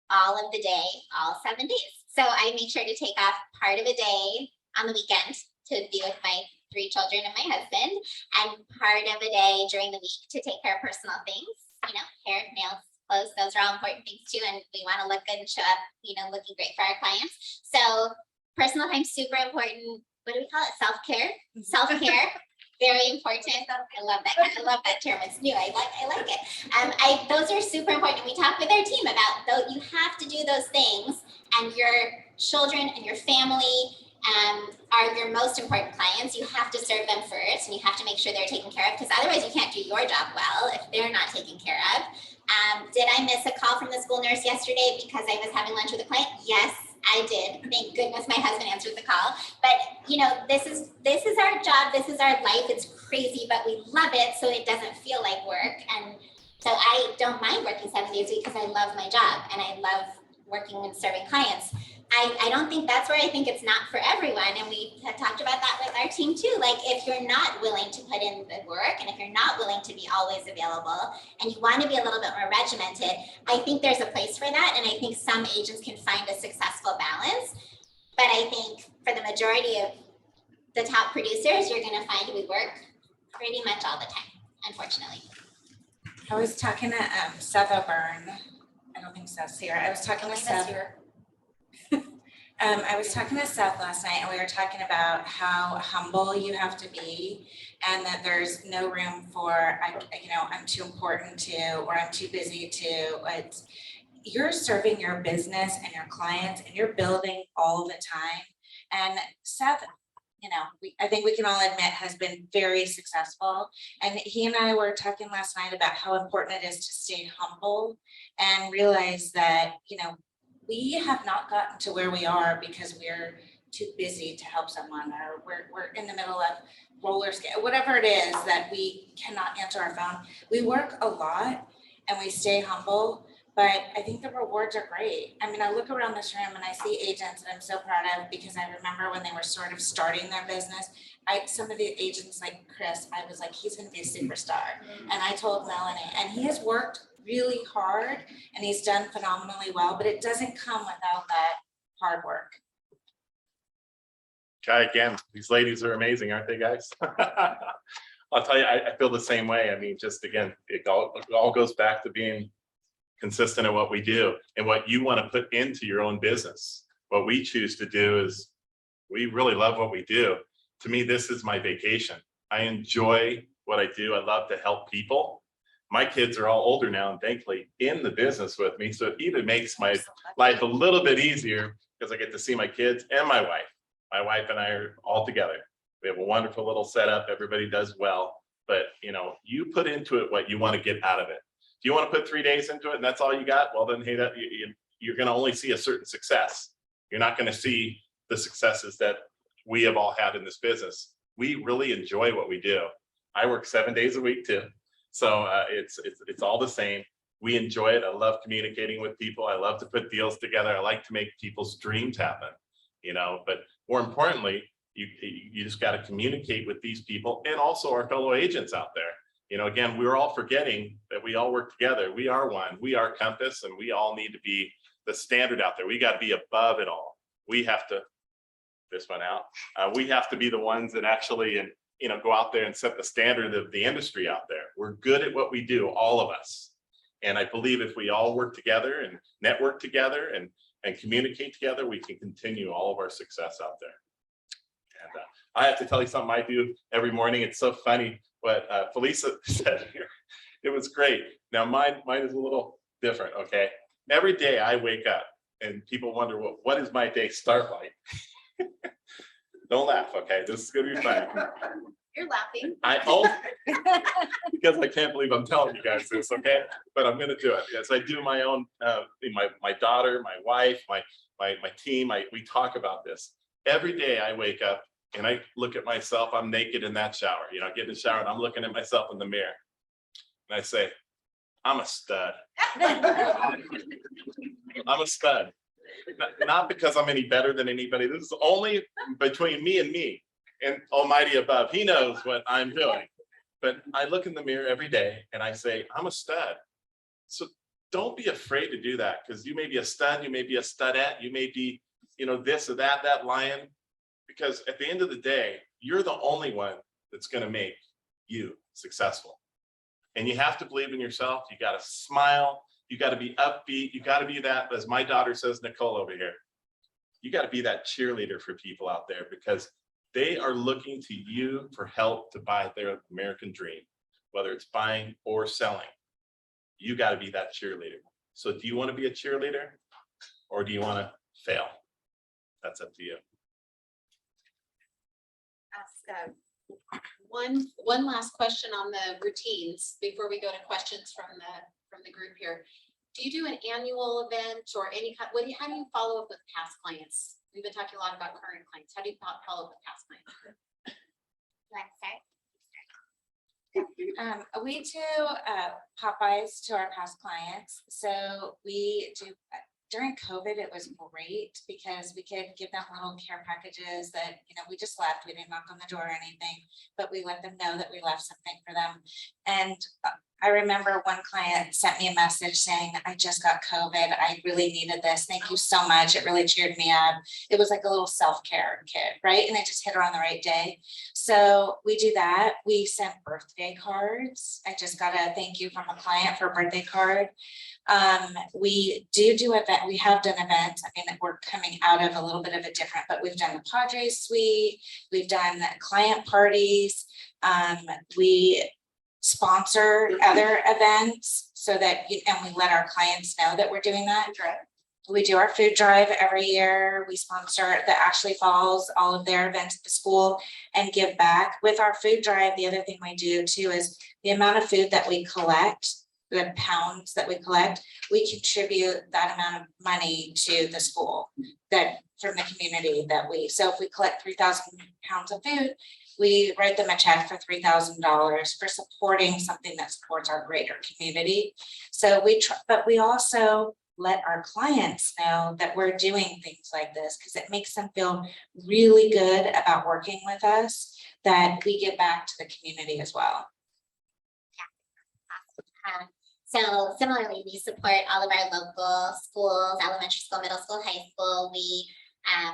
of the day, all 7 days. So I make sure to take off part of a day on the weekend to be with my 3 children and my husband, and part of a day during the week to take care of personal things, you know, hair, nails, clothes, those are all important things too. And we want to look good and show up, you know, looking great for our clients. So personal time, super important. What do we call it? Self-care, self-care. Very important. I love that. I love that term. It's new. I like it. Those are super important. We talk with our team about though you have to do those things, and your children and your family are your most important clients. You have to serve them first, and you have to make sure they're taken care of, because otherwise you can't do your job well if they're not taken care of. Did I miss a call from the school nurse yesterday because I was having lunch with a client? Yes, I did. Thank goodness my husband answered the call. But you know, this is our job. This is our life. It's crazy, but we love it, so it doesn't feel like work. And so I don't mind working 7 days a week because I love my job and I love working and serving clients. I don't think that's where I think it's not for everyone. And we had talked about that with our team too. Like if you're not willing to put in the work, and if you're not willing to be always available, and you want to be a little bit more regimented, I think there's a place for that. And I think some agents can find a successful balance. But I think for the majority of the top producers, you're going to find we work pretty much all the time, unfortunately. I was talking to Seth O'Byrne. I don't think Seth's here. I was talking to Seth. I was talking to Seth last night, and we were talking about how humble you have to be, and that there's no room for, I'm too important to, or I'm too busy to. You're serving your business and your clients, and you're building all the time. And Seth, I think we can all admit, has been very successful. And he and I were talking last night about how important it is to stay humble and realize that, we have not gotten to where we are because we're too busy to help someone, or we're in the middle of roller skate, whatever it is that we cannot answer our phone. We work a lot and we stay humble, but I think the rewards are great. I mean, I look around this room and I see agents that I'm so proud of, because I remember when they were sort of starting their business, some of the agents like Chris, I was like, he's gonna be a superstar. And I told Melanie, and he has worked really hard and he's done phenomenally well, but it doesn't come without that hard work. Again, these ladies are amazing, aren't they, guys? I'll tell you, I feel the same way. I mean, just again, it all goes back to being consistent in what we do and what you want to put into your own business. What we choose to do is we really love what we do. To me, this is my vacation. I enjoy what I do. I love to help people. My kids are all older now and thankfully in the business with me. So it even makes my life a little bit easier because I get to see my kids and my wife. My wife and I are all together. We have a wonderful little setup. Everybody does well, but you know, you put into it what you want to get out of it. If you want to put 3 days into it and that's all you got, well then, hey, you're going to only see a certain success. You're not going to see the successes that we have all had in this business. We really enjoy what we do. I work 7 days a week too. So it's all the same. We enjoy it. I love communicating with people. I love to put deals together. I like to make people's dreams happen, you know, but more importantly, you just got to communicate with these people and also our fellow agents out there. You know, again, we're all forgetting that we all work together. We are one, we are Compass, and we all need to be the standard out there. We got to be above it all. We have to, this one out. We have to be the ones that actually, and you know, go out there and set the standard of the industry out there. We're good at what we do, all of us. And I believe if we all work together and network together and communicate together, we can continue all of our success out there. And I have to tell you something I do every morning. It's so funny what Felicia said here. It was great. Now mine is a little different, okay? Every day I wake up and people wonder, well, what does my day start like? Don't laugh, okay? This is gonna be funny. You're laughing. Because I can't believe I'm telling you guys this, okay? But I'm gonna do it. Yes, I do my own, my daughter, my wife, my team, we talk about this. Every day I wake up and I look at myself, I'm naked in that shower, you know, I get in the shower and I'm looking at myself in the mirror. And I say, I'm a stud. I'm a stud. Not because I'm any better than anybody. This is only between me and me. And Almighty above, he knows what I'm doing. But I look in the mirror every day and I say, I'm a stud. So don't be afraid to do that, because you may be a stud, you may be a studette, you may be, you know, this or that lion. Because at the end of the day, you're the only one that's going to make you successful. And you have to believe in yourself. You got to smile. You got to be upbeat. You got to be that, as my daughter says, Nicole over here, you got to be that cheerleader for people out there, because they are looking to you for help to buy their American dream, whether it's buying or selling. You got to be that cheerleader. So do you want to be a cheerleader or do you want to fail? That's up to you. One last question on the routines before we go to questions from the group here. Do you do an annual event or any kind? How do you follow up with past clients? We've been talking a lot about current clients. How do you follow up with past clients? We do Popeyes to our past clients. So we do, during COVID, it was great because we could give them little care packages that, you know, we just left. We didn't knock on the door or anything, but we let them know that we left something for them. And I remember one client sent me a message saying, I just got COVID. I really needed this. Thank you so much. It really cheered me up. It was like a little self-care kit, right? And it just hit her on the right day. So we do that. We send birthday cards. I just got a thank you from a client for a birthday card. We do event. We have done events. I mean, we're coming out of a little bit of a different, but we've done the Padres Suite. We've done client parties. We sponsor other events so that, and we let our clients know that we're doing that. We do our food drive every year. We sponsor the Ashley Falls, all of their events at the school, and give back. With our food drive, the other thing we do too is the amount of food that we collect the pounds that we collect, we contribute that amount of money to the school that from the community that we, so if we collect 3,000 pounds of food, we write them a check for $3,000 for supporting something that supports our greater community. So but we also let our clients know that we're doing things like this because it makes them feel really good about working with us, that we give back to the community as well. So similarly, we support all of our local schools, elementary school, middle school, high school. We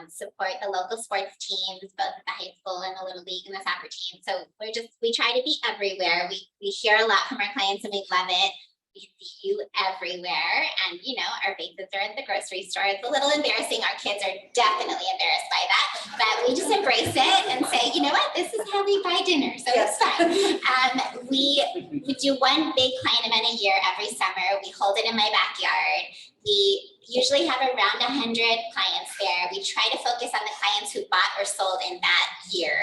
support the local sports teams, both at the high school and the little league and the soccer team. So we try to be everywhere. We hear a lot from our clients and we love it. We see you everywhere, and you know, our faces are at the grocery store. It's a little embarrassing. Our kids are definitely embarrassed by that, but we just embrace it and say, you know what, this is how we buy dinner, so it's fine. We do one big client event a year every summer. We hold it in my backyard. We usually have around 100 clients there. We try to focus on the clients who bought or sold in that year,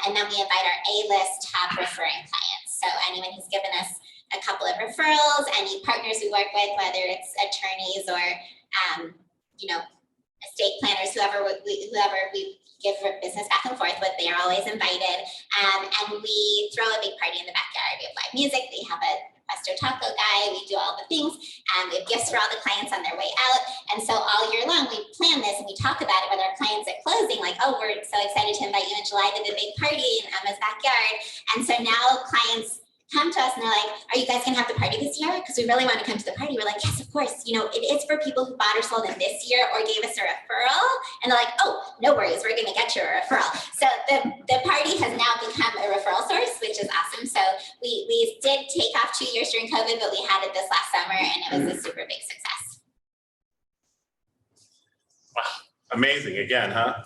and then we invite our A-list top referring clients. So anyone who's given us a couple of referrals, any partners we work with, whether it's attorneys or, you know, estate planners, whoever we give business back and forth with, they are always invited. And we throw a big party in the backyard. We have live music. We have a pesto taco guy. We do all the things. We have gifts for all the clients on their way out. And so all year long, we plan this and we talk about it with our clients at closing, like, oh, we're so excited to invite you in July to the big party in Emma's backyard. And so now clients come to us and they're like, are you guys gonna have the party this year? Because we really want to come to the party. We're like, yes, of course. You know, it is for people who bought or sold in this year or gave us a referral. And they're like, oh, no worries, we're gonna get you a referral. So the party has now become a referral source, which is awesome. So we did take off 2 years during COVID, but we had it this last summer and it was a super big success. Wow, amazing again, huh?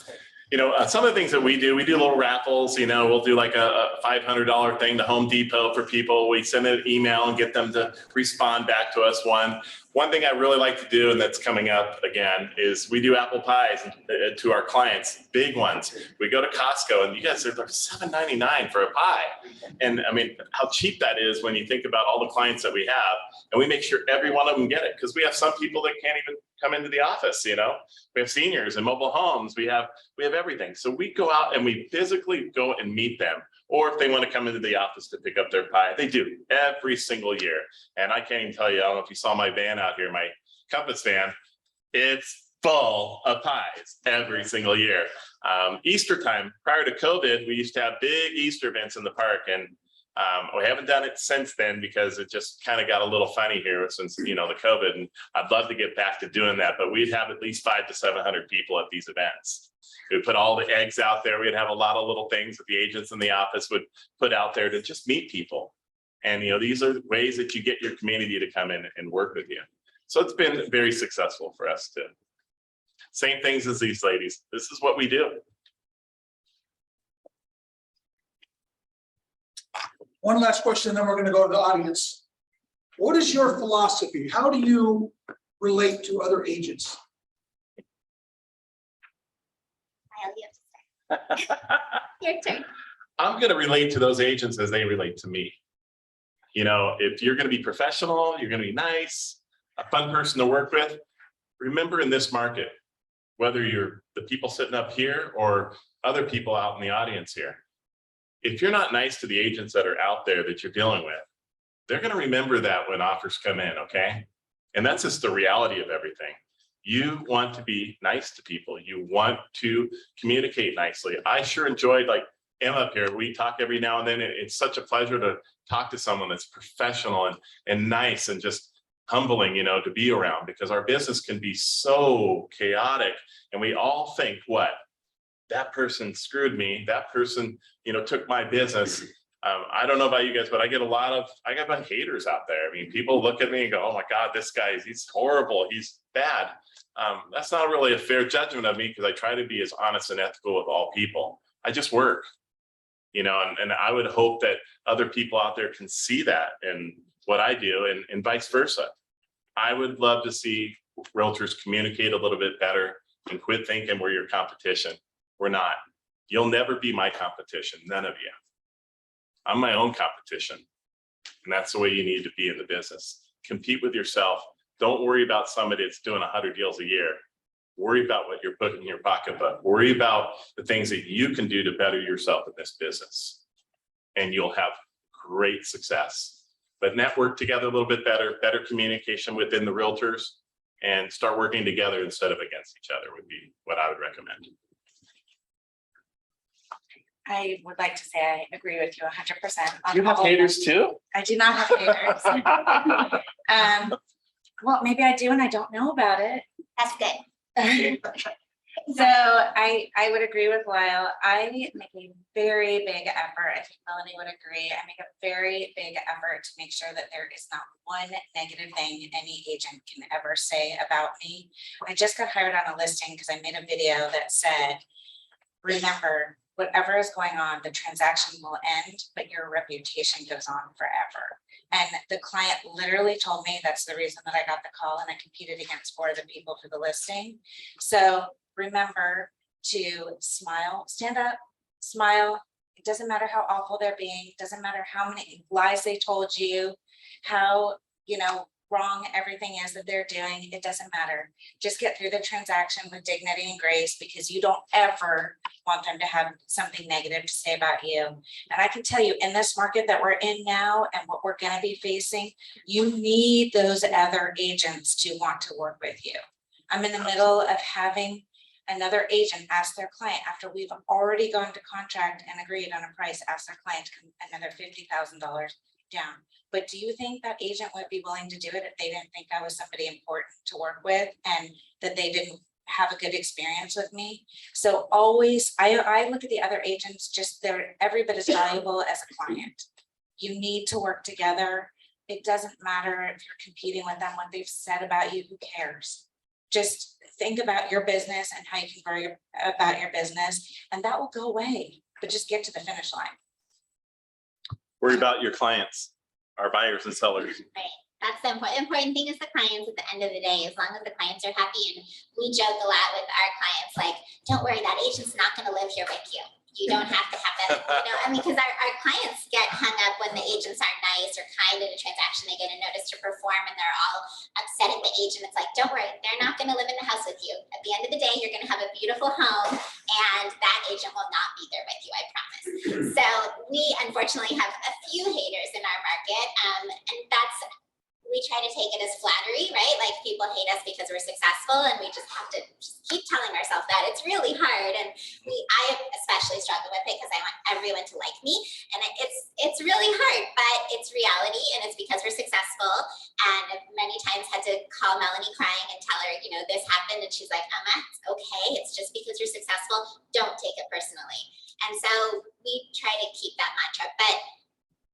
You know, some of the things that we do little raffles, you know, we'll do like a $500 thing to Home Depot for people. We send an email and get them to respond back to us. One thing I really like to do, and that's coming up again, is we do apple pies to our clients, big ones. We go to Costco and you guys, they're like $7.99 for a pie. And I mean, how cheap that is when you think about all the clients that we have, and we make sure every one of them get it, because we have some people that can't even come into the office, you know, we have seniors and mobile homes, we have everything. So we go out and we physically go and meet them. Or if they want to come into the office to pick up their pie, they do every single year. And I can't even tell you, I don't know if you saw my van out here, my Compass van, it's full of pies every single year. Easter time, prior to COVID, we used to have big Easter events in the park, and we haven't done it since then because it just kind of got a little funny here since, you know, the COVID, and I'd love to get back to doing that, but we'd have at least 500 to 700 people at these events. We'd put all the eggs out there. We'd have a lot of little things that the agents in the office would put out there to just meet people. And, you know, these are ways that you get your community to come in and work with you. So it's been very successful for us too. Same things as these ladies. This is what we do. One last question, then we're going to go to the audience. What is your philosophy? How do you relate to other agents? Your turn. I'm going to relate to those agents as they relate to me. You know, if you're going to be professional, you're going to be nice, a fun person to work with. Remember, in this market, whether you're the people sitting up here or other people out in the audience here, if you're not nice to the agents that are out there that you're dealing with, they're going to remember that when offers come in, okay? And that's just the reality of everything. You want to be nice to people. You want to communicate nicely. I sure enjoyed, like Emma up here, we talk every now and then. It's such a pleasure to talk to someone that's professional and nice and just humbling, you know, to be around, because our business can be so chaotic and we all think, what? That person screwed me. That person, you know, took my business. I don't know about you guys, but I got a lot of haters out there. I mean, people look at me and go, oh my God, this guy, he's horrible. He's bad. That's not really a fair judgment of me, because I try to be as honest and ethical with all people. I just work, you know, and I would hope that other people out there can see that in what I do, and vice versa. I would love to see realtors communicate a little bit better and quit thinking we're your competition. We're not. You'll never be my competition, none of you. I'm my own competition. And that's the way you need to be in the business. Compete with yourself. Don't worry about somebody that's doing 100 deals a year. Worry about what you're putting in your pocketbook. Worry about the things that you can do to better yourself in this business. And you'll have great success. But network together a little bit better communication within the realtors, and start working together instead of against each other would be what I would recommend. I would like to say I agree with you 100%. You have haters too? I do not have haters. Well, maybe I do and I don't know about it. That's good. So I would agree with Lyle. I make a very big effort. I think Melanie would agree. I make a very big effort to make sure that there is not one negative thing any agent can ever say about me. I just got hired on a listing because I made a video that said, remember, whatever is going on, the transaction will end, but your reputation goes on forever. And the client literally told me that's the reason that I got the call, and I competed against 4 other people for the listing. So remember to smile, stand up, smile. It doesn't matter how awful they're being, doesn't matter how many lies they told you, how, wrong everything is that they're doing. It doesn't matter. Just get through the transaction with dignity and grace, because you don't ever want them to have something negative to say about you. And I can tell you, in this market that we're in now and what we're going to be facing, you need those other agents to want to work with you. I'm in the middle of having another agent ask their client, after we've already gone to contract and agreed on a price, ask their client to come another $50,000 down. But do you think that agent would be willing to do it if they didn't think I was somebody important to work with and that they didn't have a good experience with me? So always, I look at the other agents, just they're every bit as valuable as a client. You need to work together. It doesn't matter if you're competing with them, what they've said about you, who cares? Just think about your business and how you can grow about your business, and that will go away, but just get to the finish line. Worry about your clients, our buyers and sellers. Right. That's the important thing is the clients at the end of the day, as long as the clients are happy. And we joke a lot with our clients, like, don't worry, that agent's not going to live here with you. You don't have to have that, because our clients get hung up when the agents aren't nice or kind in a transaction. They get a notice to perform and they're all upset at the agent. It's like, don't worry, they're not going to live in the house with you. At the end of the day, you're going to have a beautiful home and that agent will not be there with you, I promise. So we unfortunately have a few haters in our market, and we try to take it as flattery, right? Like, people hate us because we're successful, and we just have to just keep telling ourselves that. It's really hard, and I especially struggle with it because I want everyone to like me, and it's really hard, but it's reality, and it's because we're successful. And many times had to call Melanie crying and tell her, this happened, and she's like, Emma, it's okay. It's just because you're successful. Don't take it personally. And so we try to keep that mantra, but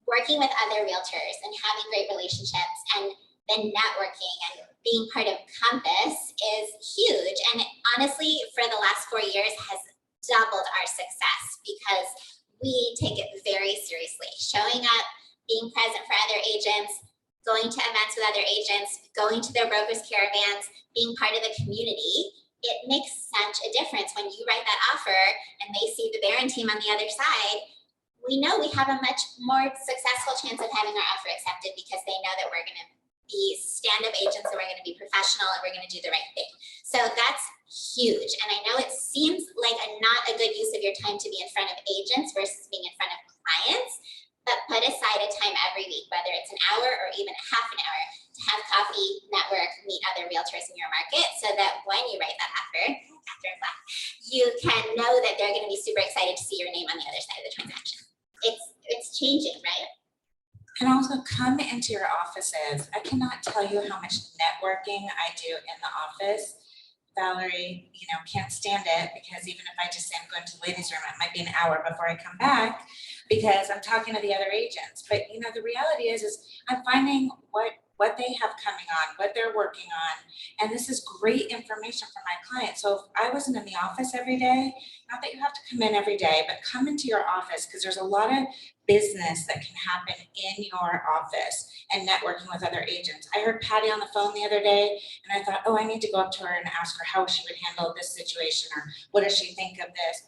working with other realtors and having great relationships and then networking and being part of Compass is huge. And honestly, for the last 4 years has doubled our success because we take it very seriously. Showing up, being present for other agents, going to events with other agents, going to their brokers' caravans, being part of the community. It makes such a difference when you write that offer and they see the Barron team on the other side. We know we have a much more successful chance of having our offer accepted because they know that we're going to be stand-up agents and we're going to be professional and we're going to do the right thing. So that's huge. And I know it seems like not a good use of your time to be in front of agents versus being in front of clients, but put aside a time every week, whether it's an hour or even a half an hour, to have coffee, network, meet other realtors in your market so that when you write that offer, you can know that they're going to be super excited to see your name on the other side of the transaction. It's changing, right? And also come into your offices. I cannot tell you how much networking I do in the office. Valerie, can't stand it because even if I just say I'm going to the ladies' room, it might be an hour before I come back because I'm talking to the other agents. But the reality is I'm finding what they have coming on, what they're working on. And this is great information for my clients. So if I wasn't in the office every day, not that you have to come in every day, but come into your office because there's a lot of business that can happen in your office and networking with other agents. I heard Patty on the phone the other day and I thought, I need to go up to her and ask her how she would handle this situation or what does she think of this?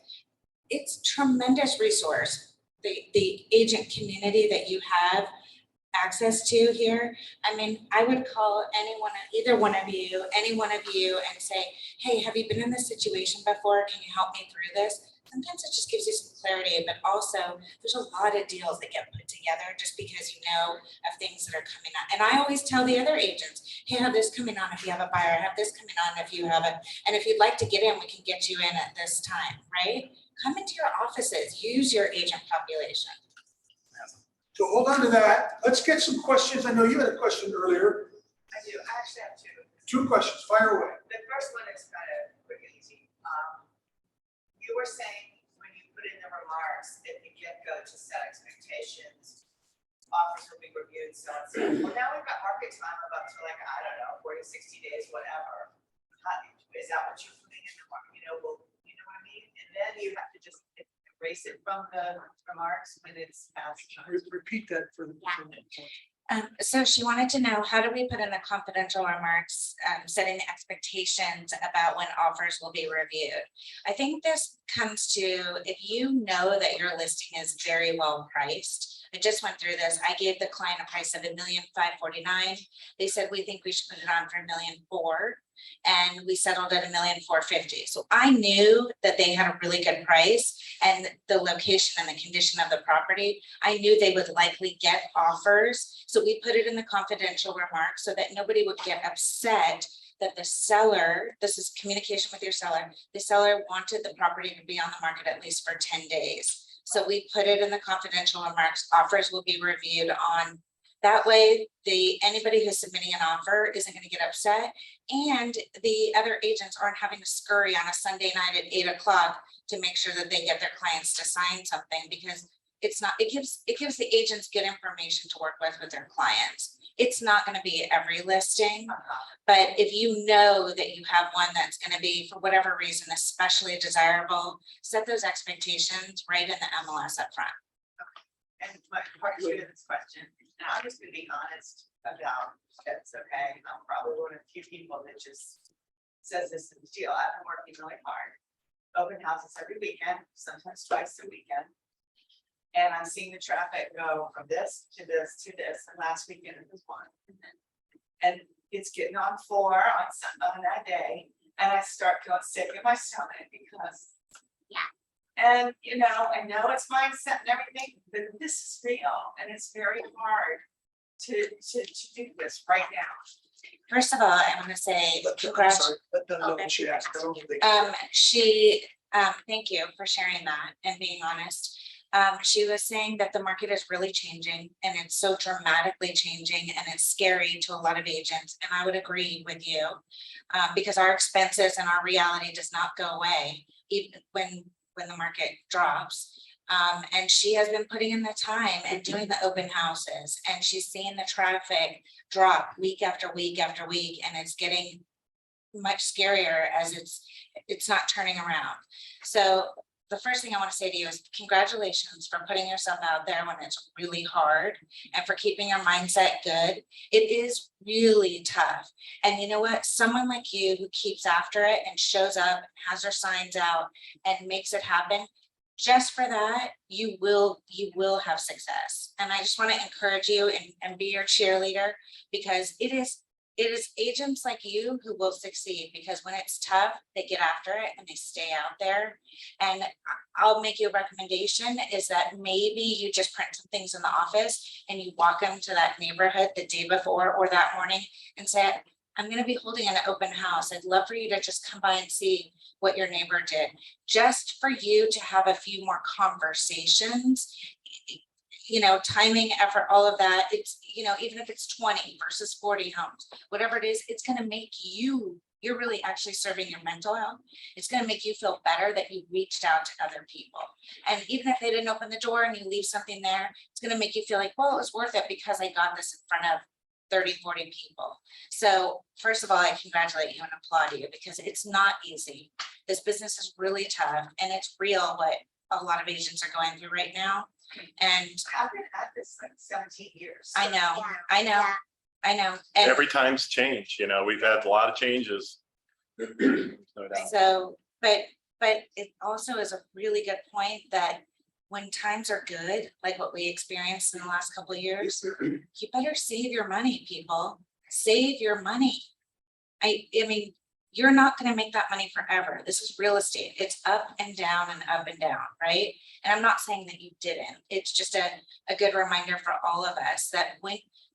It's tremendous resource. The agent community that you have, access to here. I mean, I would call either one of you, any one of you and say, hey, have you been in this situation before? Can you help me through this? Sometimes it just gives you some clarity, but also there's a lot of deals that get put together just because you know of things that are coming on. And I always tell the other agents, hey, I have this coming on if you have a buyer, I have this coming on if you have it. And if you'd like to get in, we can get you in at this time, right? Come into your offices, use your agent population. So hold on to that. Let's get some questions. I know you had a question earlier. I do, I actually have two. Two questions, fire away. The first one is kind of quick and easy. You were saying when you put in the remarks at the get-go to set expectations, offers will be reviewed, so on. Well, now we've got market time of up to like, I don't know, 40, 60 days, whatever. Is that what you're putting in the market? You know what I mean? And then you have to just erase it from the remarks when it's passed. Repeat that for the. So she wanted to know, how do we put in the confidential remarks, setting the expectations about when offers will be reviewed? I think this comes to, if you know that your listing is very well priced. I just went through this. I gave the client a price of $1,549,000. They said, we think we should put it on for $1,400,000. And we settled at $1,450,000. So I knew that they had a really good price, and the location and the condition of the property, I knew they would likely get offers. So we put it in the confidential remarks so that nobody would get upset that the seller, this is communication with your seller, the seller wanted the property to be on the market at least for 10 days. So we put it in the confidential remarks, offers will be reviewed on. That way, anybody who's submitting an offer isn't going to get upset, and the other agents aren't having to scurry on a Sunday night at 8 o'clock to make sure that they get their clients to sign something, because it gives the agents good information to work with their clients. It's not going to be every listing, but if you know that you have one that's going to be, for whatever reason, especially desirable, set those expectations right in the MLS up front. And my part two of this question, and I'm just gonna be honest about this, okay? I'm probably one of the few people that just says this in the deal. I've been working really hard. Open houses every weekend, sometimes twice a weekend. And I'm seeing the traffic go from this to this to this, and last weekend it was one. And it's getting on 4 on that day, and I start feeling sick in my stomach because. Yeah. And, I know it's mindset and everything, but this is real, and it's very hard to do this right now. First of all, I want to say congratulations. She asked. I don't think. Thank you for sharing that and being honest. She was saying that the market is really changing, and it's so dramatically changing, and it's scary to a lot of agents. And I would agree with you, because our expenses and our reality does not go away even when the market drops. And she has been putting in the time and doing the open houses, and she's seeing the traffic drop week after week after week, and it's getting much scarier as it's not turning around. So the first thing I want to say to you is congratulations for putting yourself out there when it's really hard, and for keeping your mindset good. It is really tough. And you know what? Someone like you who keeps after it and shows up, has her signs out, and makes it happen, just for that, you will have success. And I just want to encourage you and be your cheerleader, because it is agents like you who will succeed, because when it's tough, they get after it and they stay out there. And I'll make you a recommendation, is that maybe you just print some things in the office and you walk them to that neighborhood the day before or that morning and say, I'm going to be holding an open house. I'd love for you to just come by and see what your neighbor did, just for you to have a few more conversations. Timing, effort, all of that. It's, even if it's 20 versus 40 homes, whatever it is, it's going to make you're really actually serving your mental health. It's going to make you feel better that you reached out to other people. And even if they didn't open the door and you leave something there, it's going to make you feel like, well, it was worth it because I got this in front of 30, 40 people. So first of all, I congratulate you and applaud you, because it's not easy. This business is really tough, and it's real what a lot of agents are going through right now. And I've been at this like 17 years. I know, Yeah. I know, Yeah. I know. And Every time's change, we've had a lot of changes. No doubt. so, but it also is a really good point that when times are good, like what we experienced in the last couple of years, you better save your money, people. Save your money. I mean, you're not gonna make that money forever. This is real estate. It's up and down and up and down, right? And I'm not saying that you didn't. It's just a good reminder for all of us that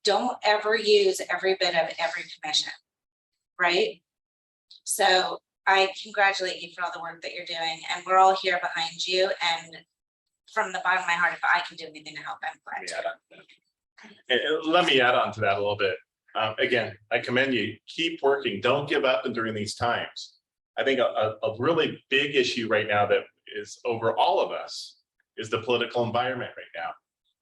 don't ever use every bit of every commission, right? So I congratulate you for all the work that you're doing, and we're all here behind you. And from the bottom of my heart, if I can do anything to help, I'm glad to. And let me add on to that a little bit. Again, I commend you. Keep working. Don't give up during these times. I think a really big issue right now that is over all of us is the political environment right now.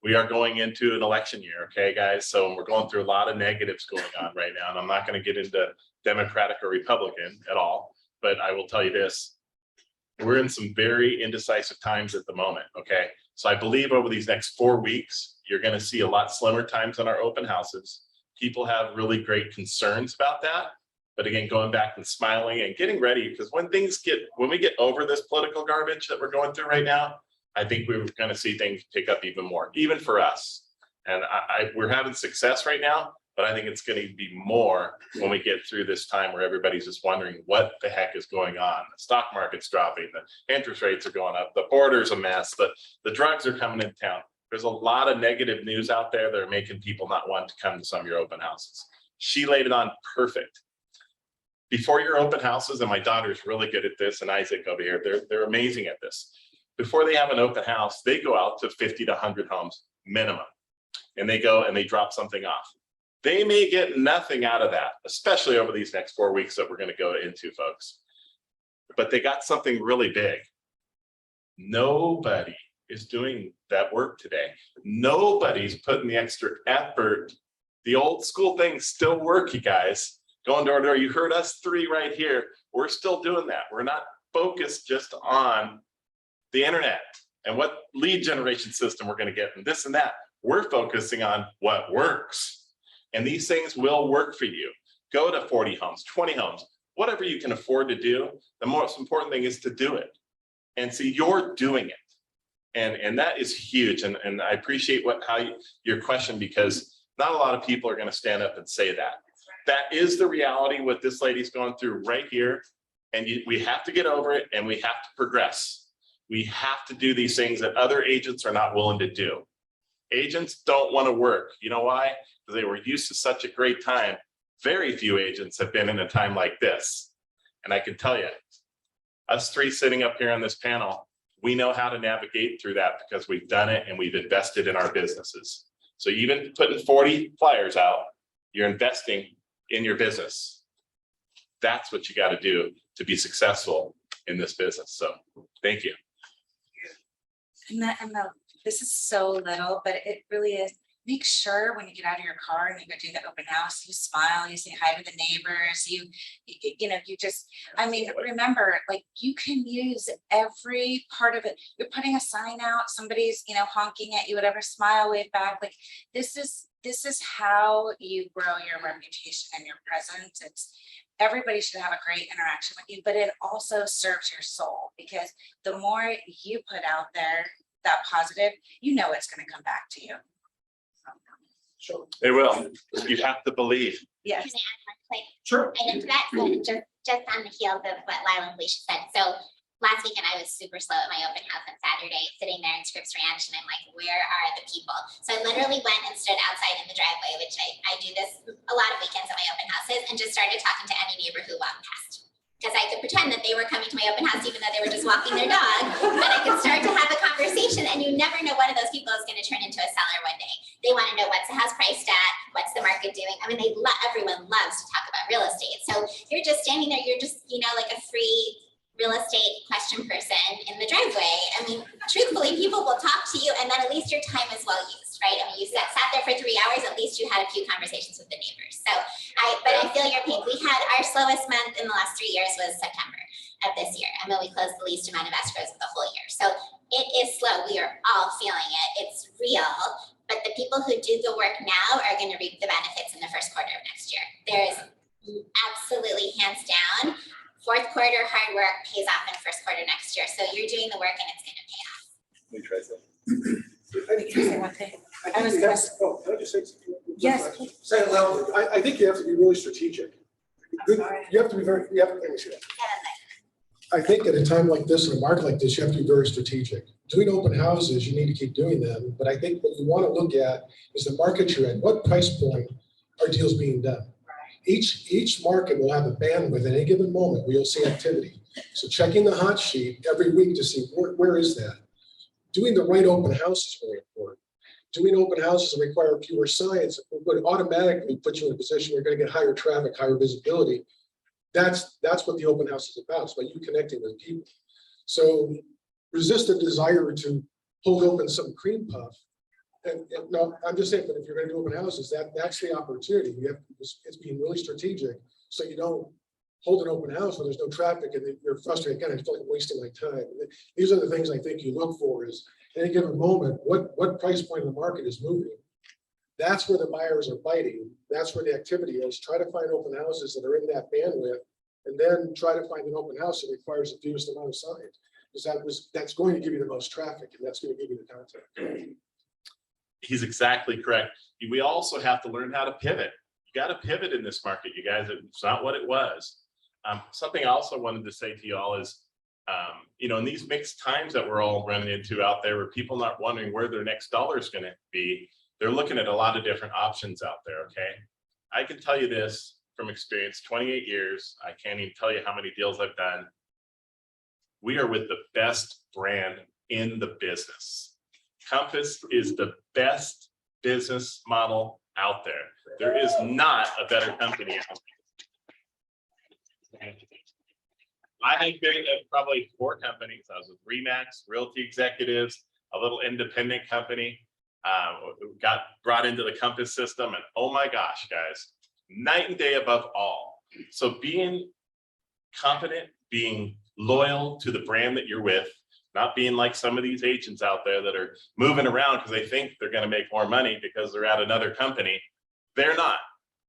We are going into an election year, okay, guys? So we're going through a lot of negatives going on right now, and I'm not going to get into Democratic or Republican at all, but I will tell you this. We're in some very indecisive times at the moment, okay? So I believe over these next 4 weeks, you're going to see a lot slimmer times on our open houses. People have really great concerns about that. But again, going back and smiling and getting ready, because when we get over this political garbage that we're going through right now, I think we're going to see things pick up even more, even for us. And we're having success right now, but I think it's going to be more when we get through this time where everybody's just wondering what the heck is going on. The stock market's dropping, the interest rates are going up, the border's a mess, the drugs are coming into town. There's a lot of negative news out there that are making people not want to come to some of your open houses. She laid it on perfect. Before your open houses, and my daughter's really good at this, and Isaac over here, they're amazing at this. Before they have an open house, they go out to 50 to 100 homes minimum, and they go and they drop something off. They may get nothing out of that, especially over these next 4 weeks that we're going to go into, folks. But they got something really big. Nobody is doing that work today. Nobody's putting the extra effort. The old school things still work, you guys. Going door to door. You heard us three right here. We're still doing that. We're not focused just on the internet and what lead generation system we're going to get and this and that. We're focusing on what works. And these things will work for you. Go to 40 homes, 20 homes, whatever you can afford to do. The most important thing is to do it. And see, you're doing it. And that is huge. And I appreciate your question, because not a lot of people are going to stand up and say that. That is the reality what this lady's going through right here. And we have to get over it, and we have to progress. We have to do these things that other agents are not willing to do. Agents don't want to work. You know why? Because they were used to such a great time. Very few agents have been in a time like this. And I can tell you, us three sitting up here on this panel, we know how to navigate through that because we've done it and we've invested in our businesses. So even putting 40 flyers out, you're investing in your business. That's what you got to do to be successful in this business. So thank you. This is so little, but it really is. Make sure when you get out of your car and you go do the open house, you smile, you say hi to the neighbors, remember, like, you can use every part of it. You're putting a sign out, somebody's, honking at you, whatever, smile, wave back. Like, this is how you grow your reputation and your presence. Everybody should have a great interaction with you, but it also serves your soul, because the more you put out there that positive, it's going to come back to you. Sure. They will. You have to believe. Yes. Can I add one quick? Sure. And to that, just on the heels of what Lyle and Felicia said. So last weekend, I was super slow at my open house on Saturday, sitting there in Scripps Ranch, and I'm like, where are the people? So I literally went and stood outside in the driveway, which I do this a lot of weekends at my open houses, and just started talking to any neighbor who walked past. Because I could pretend that they were coming to my open house, even though they were just walking their dog, but I could start to have a conversation, and you never know one of those people is going to turn into a seller one day. They want to know, what's the house priced at, what's the market doing. I mean, everyone loves to talk about real estate. So you're just standing there, you're just, like a free real estate question person in the driveway. I mean, truthfully, people will talk to you, and then at least your time is well used, right? I mean, you sat there for 3 hours, at least you had a few conversations with the neighbors. But I feel your pain. We had our slowest month in the last 3 years was September of this year. I mean, we closed the least amount of escrows of the whole year. So it is slow. We are all feeling it. It's real. But the people who do the work now are going to reap the benefits in the first quarter of next year. There is absolutely, hands down, fourth quarter hard work pays off in first quarter next year. So you're doing the work, and it's going to pay off. Can I say one thing? I was think you gonna have to, oh, can I just say something? Yes. Say it loudly. I think you have to be really strategic. I'm sorry. You have to be very, you have to, let me see that. I think at a time like this, in a market like this, you have to be very strategic. Doing open houses, you need to keep doing them, but I think what you want to look at is the market you're in. What price point are deals being done? Each market will have a bandwidth at any given moment where you'll see activity. So checking the hot sheet every week to see where is that. Doing the right open house is really important. Doing open houses that require fewer signs would automatically put you in a position where you're going to get higher traffic, higher visibility. That's what the open house is about. It's about you connecting with people. So resist the desire to hold open some cream puff. And no, I'm just saying, but if you're going to do open houses, that's the opportunity. You have it's being really strategic, so you don't hold an open house when there's no traffic and you're frustrated. Kind of feel like wasting my time. These are the things I think you look for. Is at any given moment, what price point in the market is moving. That's where the buyers are biting. That's where the activity is. Try to find open houses that are in that bandwidth, and then try to find an open house that requires the fewest amount of signs. Because that's going to give you the most traffic, and that's going to give you the contact. He's exactly correct. We also have to learn how to pivot. You got to pivot in this market, you guys. It's not what it was. Something I also wanted to say to you all is, you know, in these mixed times that we're all running into out there, where people not wondering where their next dollar is going to be, they're looking at a lot of different options out there. Okay, I can tell you this from experience, 28 years. I can't even tell you how many deals I've done. We are with the best brand in the business. Compass is the best business model out there. There is not a better company out there. I have been at probably 4 companies. I was with Remax, Realty Executives, a little independent company. Got brought into the Compass system, and oh my gosh, guys, night and day above all. So being confident, being loyal to the brand that you're with, not being like some of these agents out there that are moving around because they think they're going to make more money because they're at another company. They're not.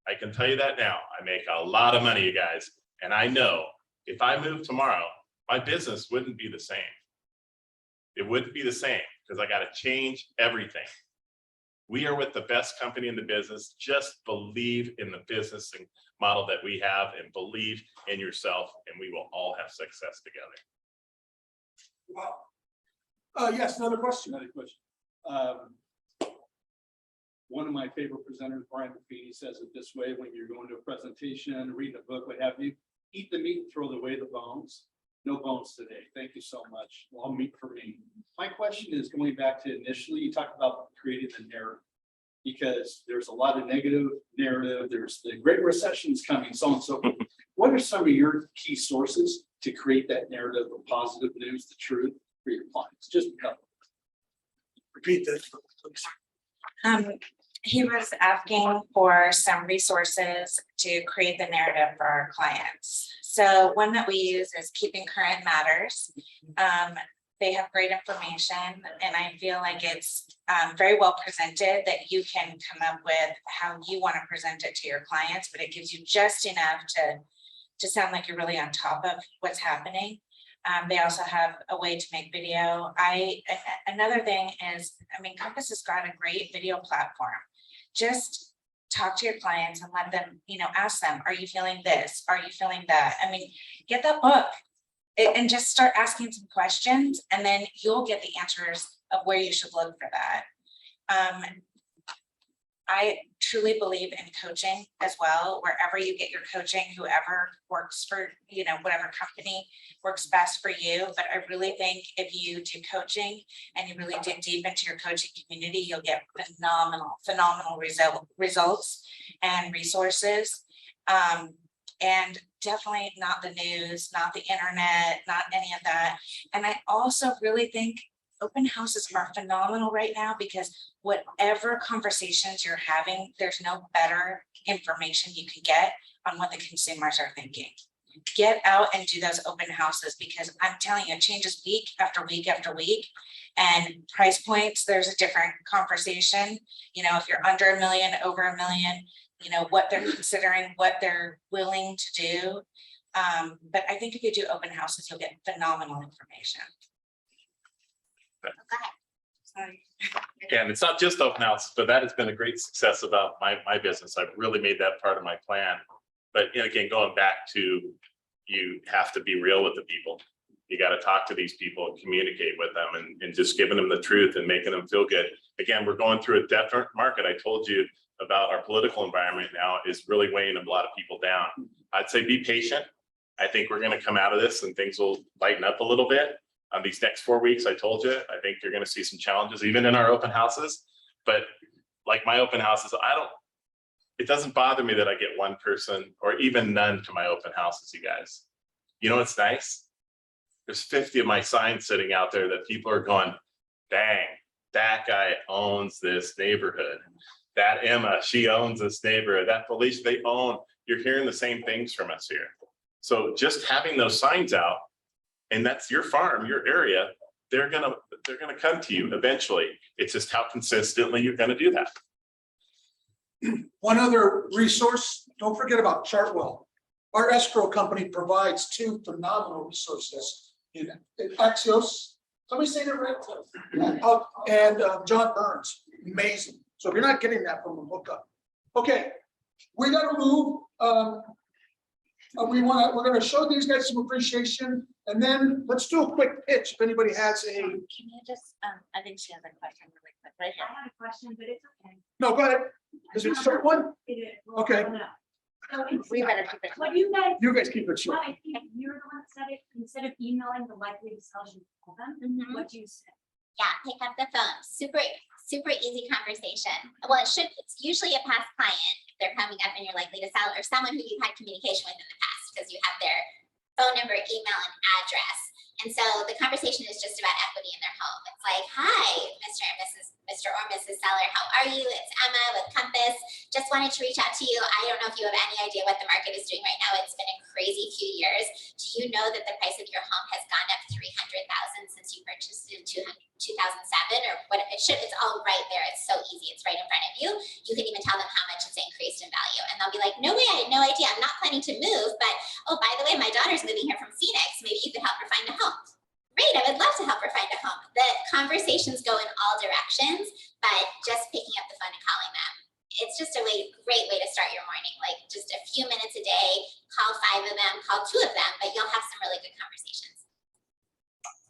I can tell you that now. I make a lot of money, you guys. And I know if I move tomorrow, my business wouldn't be the same. It wouldn't be the same because I got to change everything. We are with the best company in the business. Just believe in the business model that we have and believe in yourself, and we will all have success together. Wow. Yes, another question. Another question. One of my favorite presenters, Brian Buffini, says it this way: when you're going to a presentation, reading a book, what have you, eat the meat and throw away the bones. No bones today. Thank you so much. All meat for me. My question is going back to initially, you talked about creating the narrative, because there's a lot of negative narrative. There's the Great Recession is coming, so on and so forth. What are some of your key sources to create that narrative of positive news, the truth for your clients? Just a couple. Repeat this. He was asking for some resources to create the narrative for our clients. So one that we use is Keeping Current Matters. They have great information, and I feel like it's very well presented, that you can come up with how you want to present it to your clients, but it gives you just enough to sound like you're really on top of what's happening. They also have a way to make video. Another thing is, I mean, Compass has got a great video platform. Just talk to your clients and let them, you know, ask them, are you feeling this? Are you feeling that? I mean, get that book and just start asking some questions, and then you'll get the answers of where you should look for that. I truly believe in coaching as well. Wherever you get your coaching, whoever works for, you know, whatever company works best for you. But I really think if you do coaching and you really dig deep into your coaching community, you'll get phenomenal results and resources. And definitely not the news, not the internet, not any of that. And I also really think open houses are phenomenal right now, because whatever conversations you're having, there's no better information you can get on what the consumers are thinking. Get out and do those open houses, because I'm telling you, it changes week after week after week. And price points, there's a different conversation. You know, if you're under $1 million, over $1 million, you know, what they're considering, what they're willing to do. But I think if you do open houses, you'll get phenomenal information. Go ahead. And it's not just open houses, but that has been a great success about my business. I've really made that part of my plan. But you know, again, going back to, you have to be real with the people. You got to talk to these people and communicate with them and just giving them the truth and making them feel good. Again, we're going through a different market. I told you about our political environment now is really weighing a lot of people down. I'd say be patient. I think we're going to come out of this and things will lighten up a little bit. On these next 4 weeks, I told you, I think you're going to see some challenges even in our open houses. But like my open houses, it doesn't bother me that I get one person or even none to my open houses, you guys. You know what's nice? There's 50 of my signs sitting out there that people are going, dang, that guy owns this neighborhood. That Emma, she owns this neighborhood. That Felicia, they own. You're hearing the same things from us here. So just having those signs out, and that's your farm, your area, they're gonna come to you eventually. It's just how consistently you're gonna do that. One other resource, don't forget about Chartwell. Our escrow company provides 2 phenomenal resources in Axios. Somebody say that right? And John Burns, amazing. So if you're not getting that from them, hook up. Okay, we gotta move. We're gonna show these guys some appreciation, and then let's do a quick pitch if anybody has a. Can you just, I think she has a question really quick, right here. I have a question, but it's okay. No, go ahead. Is it a short one? It is. Well, Okay. I don't know. So it's- We better keep it. What you guys, You guys keep it short. well, I think you're the one that said it, instead of emailing the likely to sell you call them, what do you say? Yeah, pick up the phone. Super easy conversation. Well, it's usually a past client if they're coming up and you're likely to sell, or someone who you've had communication with in the past because you have their phone number, email, and address. And so the conversation is just about equity in their home. It's like, hi, Mr. or Mrs. Seller, how are you? It's Emma with Compass. Just wanted to reach out to you. I don't know if you have any idea what the market is doing right now. It's been a crazy few years. Do you know that the price of your home has gone up 300,000 since you purchased in 2007 or what it should? It's all right there. It's so easy. It's right in front of you. You can even tell them how much it's increased in value. And they'll be like, no way, I had no idea. I'm not planning to move, but oh, by the way, my daughter's moving here from Phoenix. Maybe you could help her find a home. Great, I would love to help her find a home. The conversations go in all directions, but just picking up the phone and calling them. It's just a great way to start your morning. Like just a few minutes a day, call 5 of them, call 2 of them, but you'll have some really good conversations.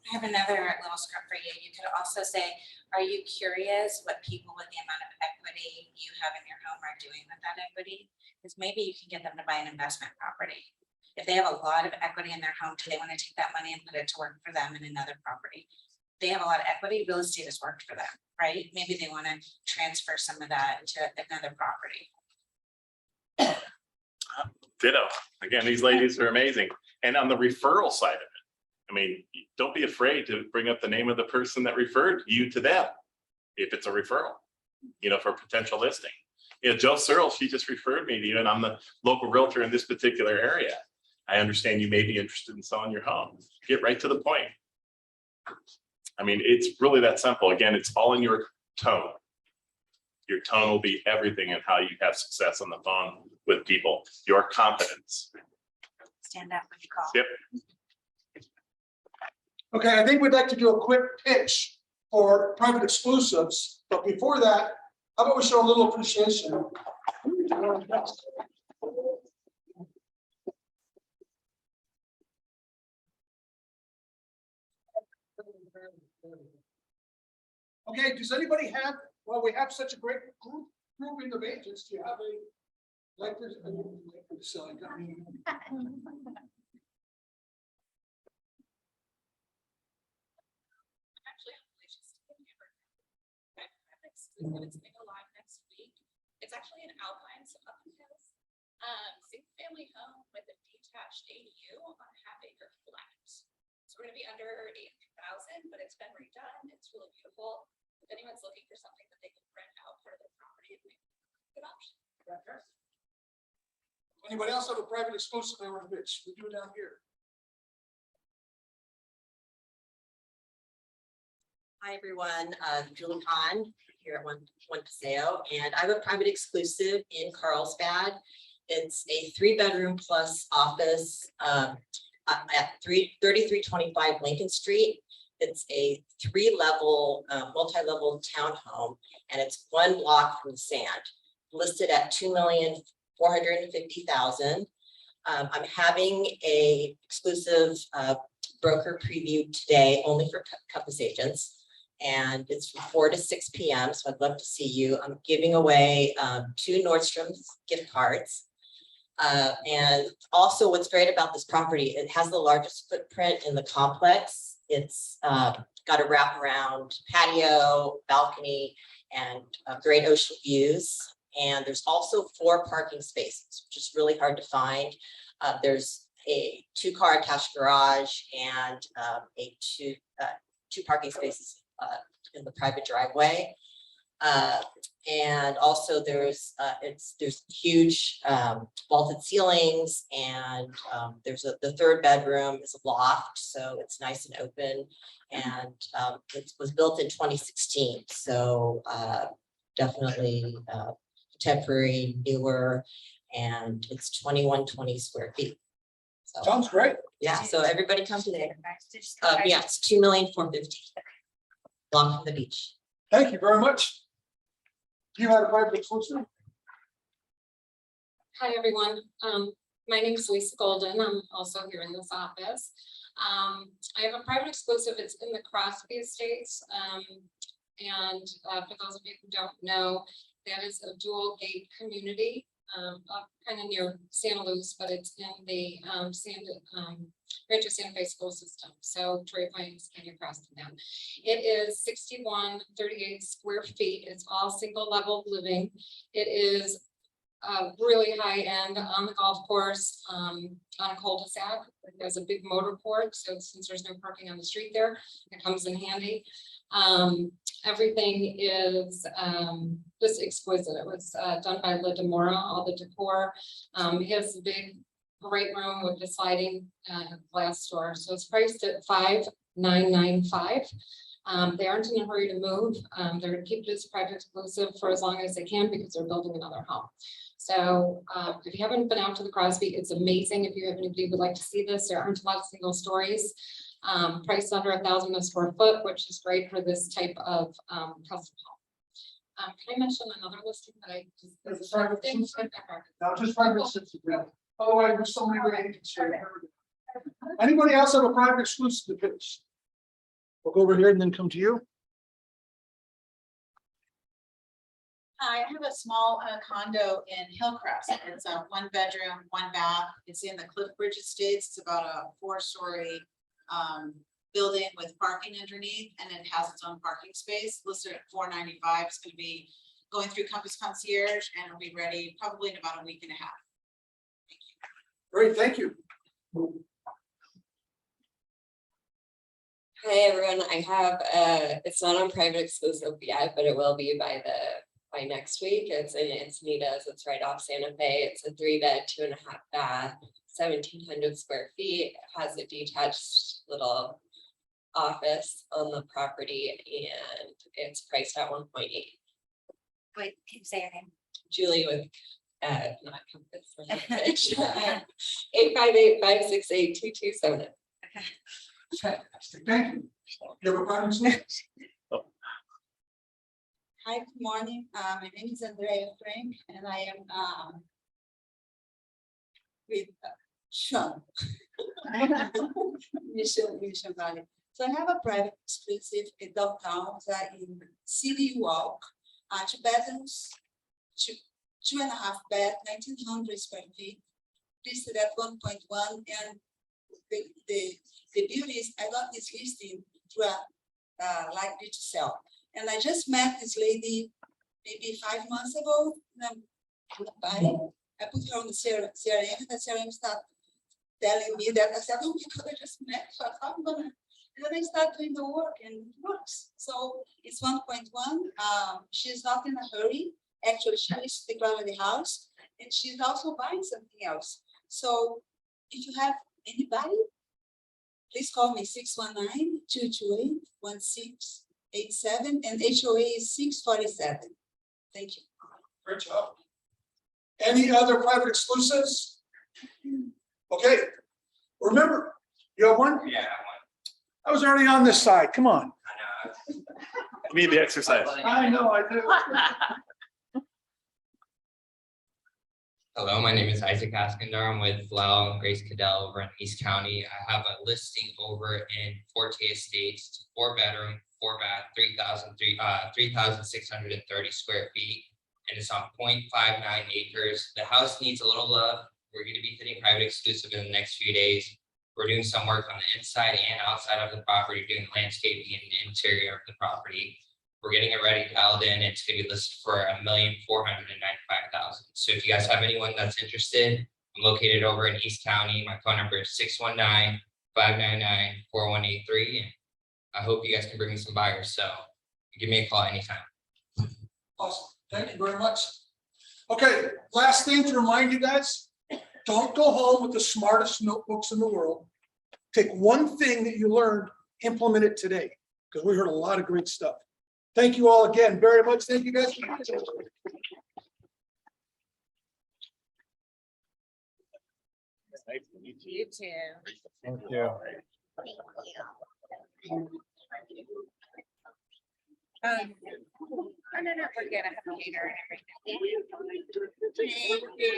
I have another little script for you. You could also say, are you curious what people with the amount of equity you have in your home are doing with that equity? Because maybe you can get them to buy an investment property. If they have a lot of equity in their home, do they want to take that money and put it to work for them in another property? If they have a lot of equity, real estate has worked for them, right? Maybe they want to transfer some of that into another property. Ditto. Again, these ladies are amazing. And on the referral side of it, I mean, don't be afraid to bring up the name of the person that referred you to them. If it's a referral, you know, for potential listing. You know, Joe Searle, she just referred me to you and I'm the local realtor in this particular area. I understand you may be interested in selling your home. Get right to the point. I mean, it's really that simple. Again, it's all in your tone. Your tone will be everything in how you have success on the phone with people. Your confidence. Stand up when you call. Yep. Okay, I think we'd like to do a quick pitch for private exclusives, but before that, how about we show a little appreciation? Okay, does anybody have, well, we have such a great grouping of agents. Do you have a, like this? Selling company? It's being alive next week. It's actually in Alpine, so up in hills. Single family home with a detached ADU on a half-acre flat. So we're gonna be under 8,000, but it's been redone. It's really beautiful. If anyone's looking for something that they can rent out for their property, it may be a good option. Anybody else have a private exclusive they want to pitch? We do it down here. Hi, everyone. Julie Kahn here at One Paseo, and I have a private exclusive in Carlsbad. It's a 3-bedroom plus office at 3325 Lincoln Street. It's a 3-level, multi-level townhome, and it's 1 block from the sand, listed at $2,450,000. I'm having a exclusive broker preview today, only for Compass agents. And it's from 4 to 6 p.m. So I'd love to see you. I'm giving away 2 Nordstrom's gift cards. And also what's great about this property, it has the largest footprint in the complex. It's got a wraparound patio, balcony, and great ocean views. And there's also 4 parking spaces, which is really hard to find. There's a 2-car attached garage and two parking spaces in the private driveway. And also there's huge vaulted ceilings, and there's the 3rd bedroom is a loft, so it's nice and open. And it was built in 2016, so definitely contemporary, newer, and it's 2120 square feet. So, Sounds great. yeah, so everybody come today. Yeah, it's $2,450,000. Block from the beach. Thank you very much. You had a private exclusive? Hi, everyone. My name is Lisa Golden. I'm also here in this office. I have a private exclusive. It's in the Crosby Estates. And for those of you who don't know, that is a dual gate community, kind of near Santa Luz, but it's in the Rancho Santa Fe school system. So Torrey Pines can across from them. It is 6138 square feet. It's all single level living. It is really high end on the golf course, on a cul-de-sac. There's a big motor port, so since there's no parking on the street there, it comes in handy. Everything is just exquisite. It was done by La Demora, all the decor. He has a big great room with the sliding glass door, so it's priced at $5,995. They aren't in a hurry to move. They're going to keep this private exclusive for as long as they can because they're building another home. So if you haven't been out to the Crosby, it's amazing. If you have anybody who would like to see this, there aren't a lot of single stories. Priced under $1,000 a square foot, which is great for this type of custom home. Can I mention another listing that I just? There's a private exclusive? No, just private exclusive. Otherwise, there's so many agents here. Anybody else have a private exclusive to pitch? We'll go over here and then come to you. I have a small condo in Hillcrest. It's a 1 bedroom, 1 bath. It's in the Cliffbridge Estates. It's about a 4-story building with parking underneath, and it has its own parking space listed at $495. It's going to be going through Compass Concierge, and it'll be ready probably in about a week and a half. Great, thank you. Hi everyone, I have it's not on private exclusive yet, but it will be by next week. It's in Encinitas. It's right off Santa Fe. It's a 3-bed, 2.5 bath, 1,700 square feet. It has a detached little office on the property, and it's priced at 1.8. Wait, can you say your name? Julie with not Compass. 858-568-2278. Fantastic, thank you. You have a private exclusive? Hi, good morning. My name is Andrea Frank, and I am with Sean. Mission Valley. So I have a private exclusive in downtown in City Walk, 2 bedrooms, 2.5 bed, 1,900 square feet, listed at 1.1. And the beauty is I got this listing through a likely to sell. And I just met this lady maybe 5 months ago. And I put her on the CRM, and the CRM started telling me that. I said, oh my God, I just met her. I'm gonna. And then I start doing the work, and it works. So it's 1.1. She's not in a hurry. Actually, she needs to declare the house, and she's also buying something else. So if you have anybody, please call me 619-228-1687, and HOA is 647. Thank you. Great job. Any other private exclusives? Okay, remember, you have one? Yeah, I have I was already on this side. Come on. Need the exercise. I know, I do. Hello, my name is Isaac Askandar. I'm with Lyle and Grace Caddell over in East County. I have a listing over in Forte Estates, 4-bedroom, 4-bath, 3,630 square feet. And it's on 0.59 acres. The house needs a little love. We're going to be hitting private exclusive in the next few days. We're doing some work on the inside and outside of the property, doing landscaping in the interior of the property. We're getting it ready, dialed in. It's going to be listed for $1,495,000. So if you guys have anyone that's interested, I'm located over in East County. My phone number is 619-599-4183. And I hope you guys can bring me some buyers. So give me a call anytime. Awesome. Thank you very much. Okay, last thing to remind you guys, don't go home with the smartest notebooks in the world. Take one thing that you learned, implement it today, because we heard a lot of great stuff. Thank you all again very much. Thank you guys. You too. Thank you. No, we're gonna have a caterer and everything. Thank you.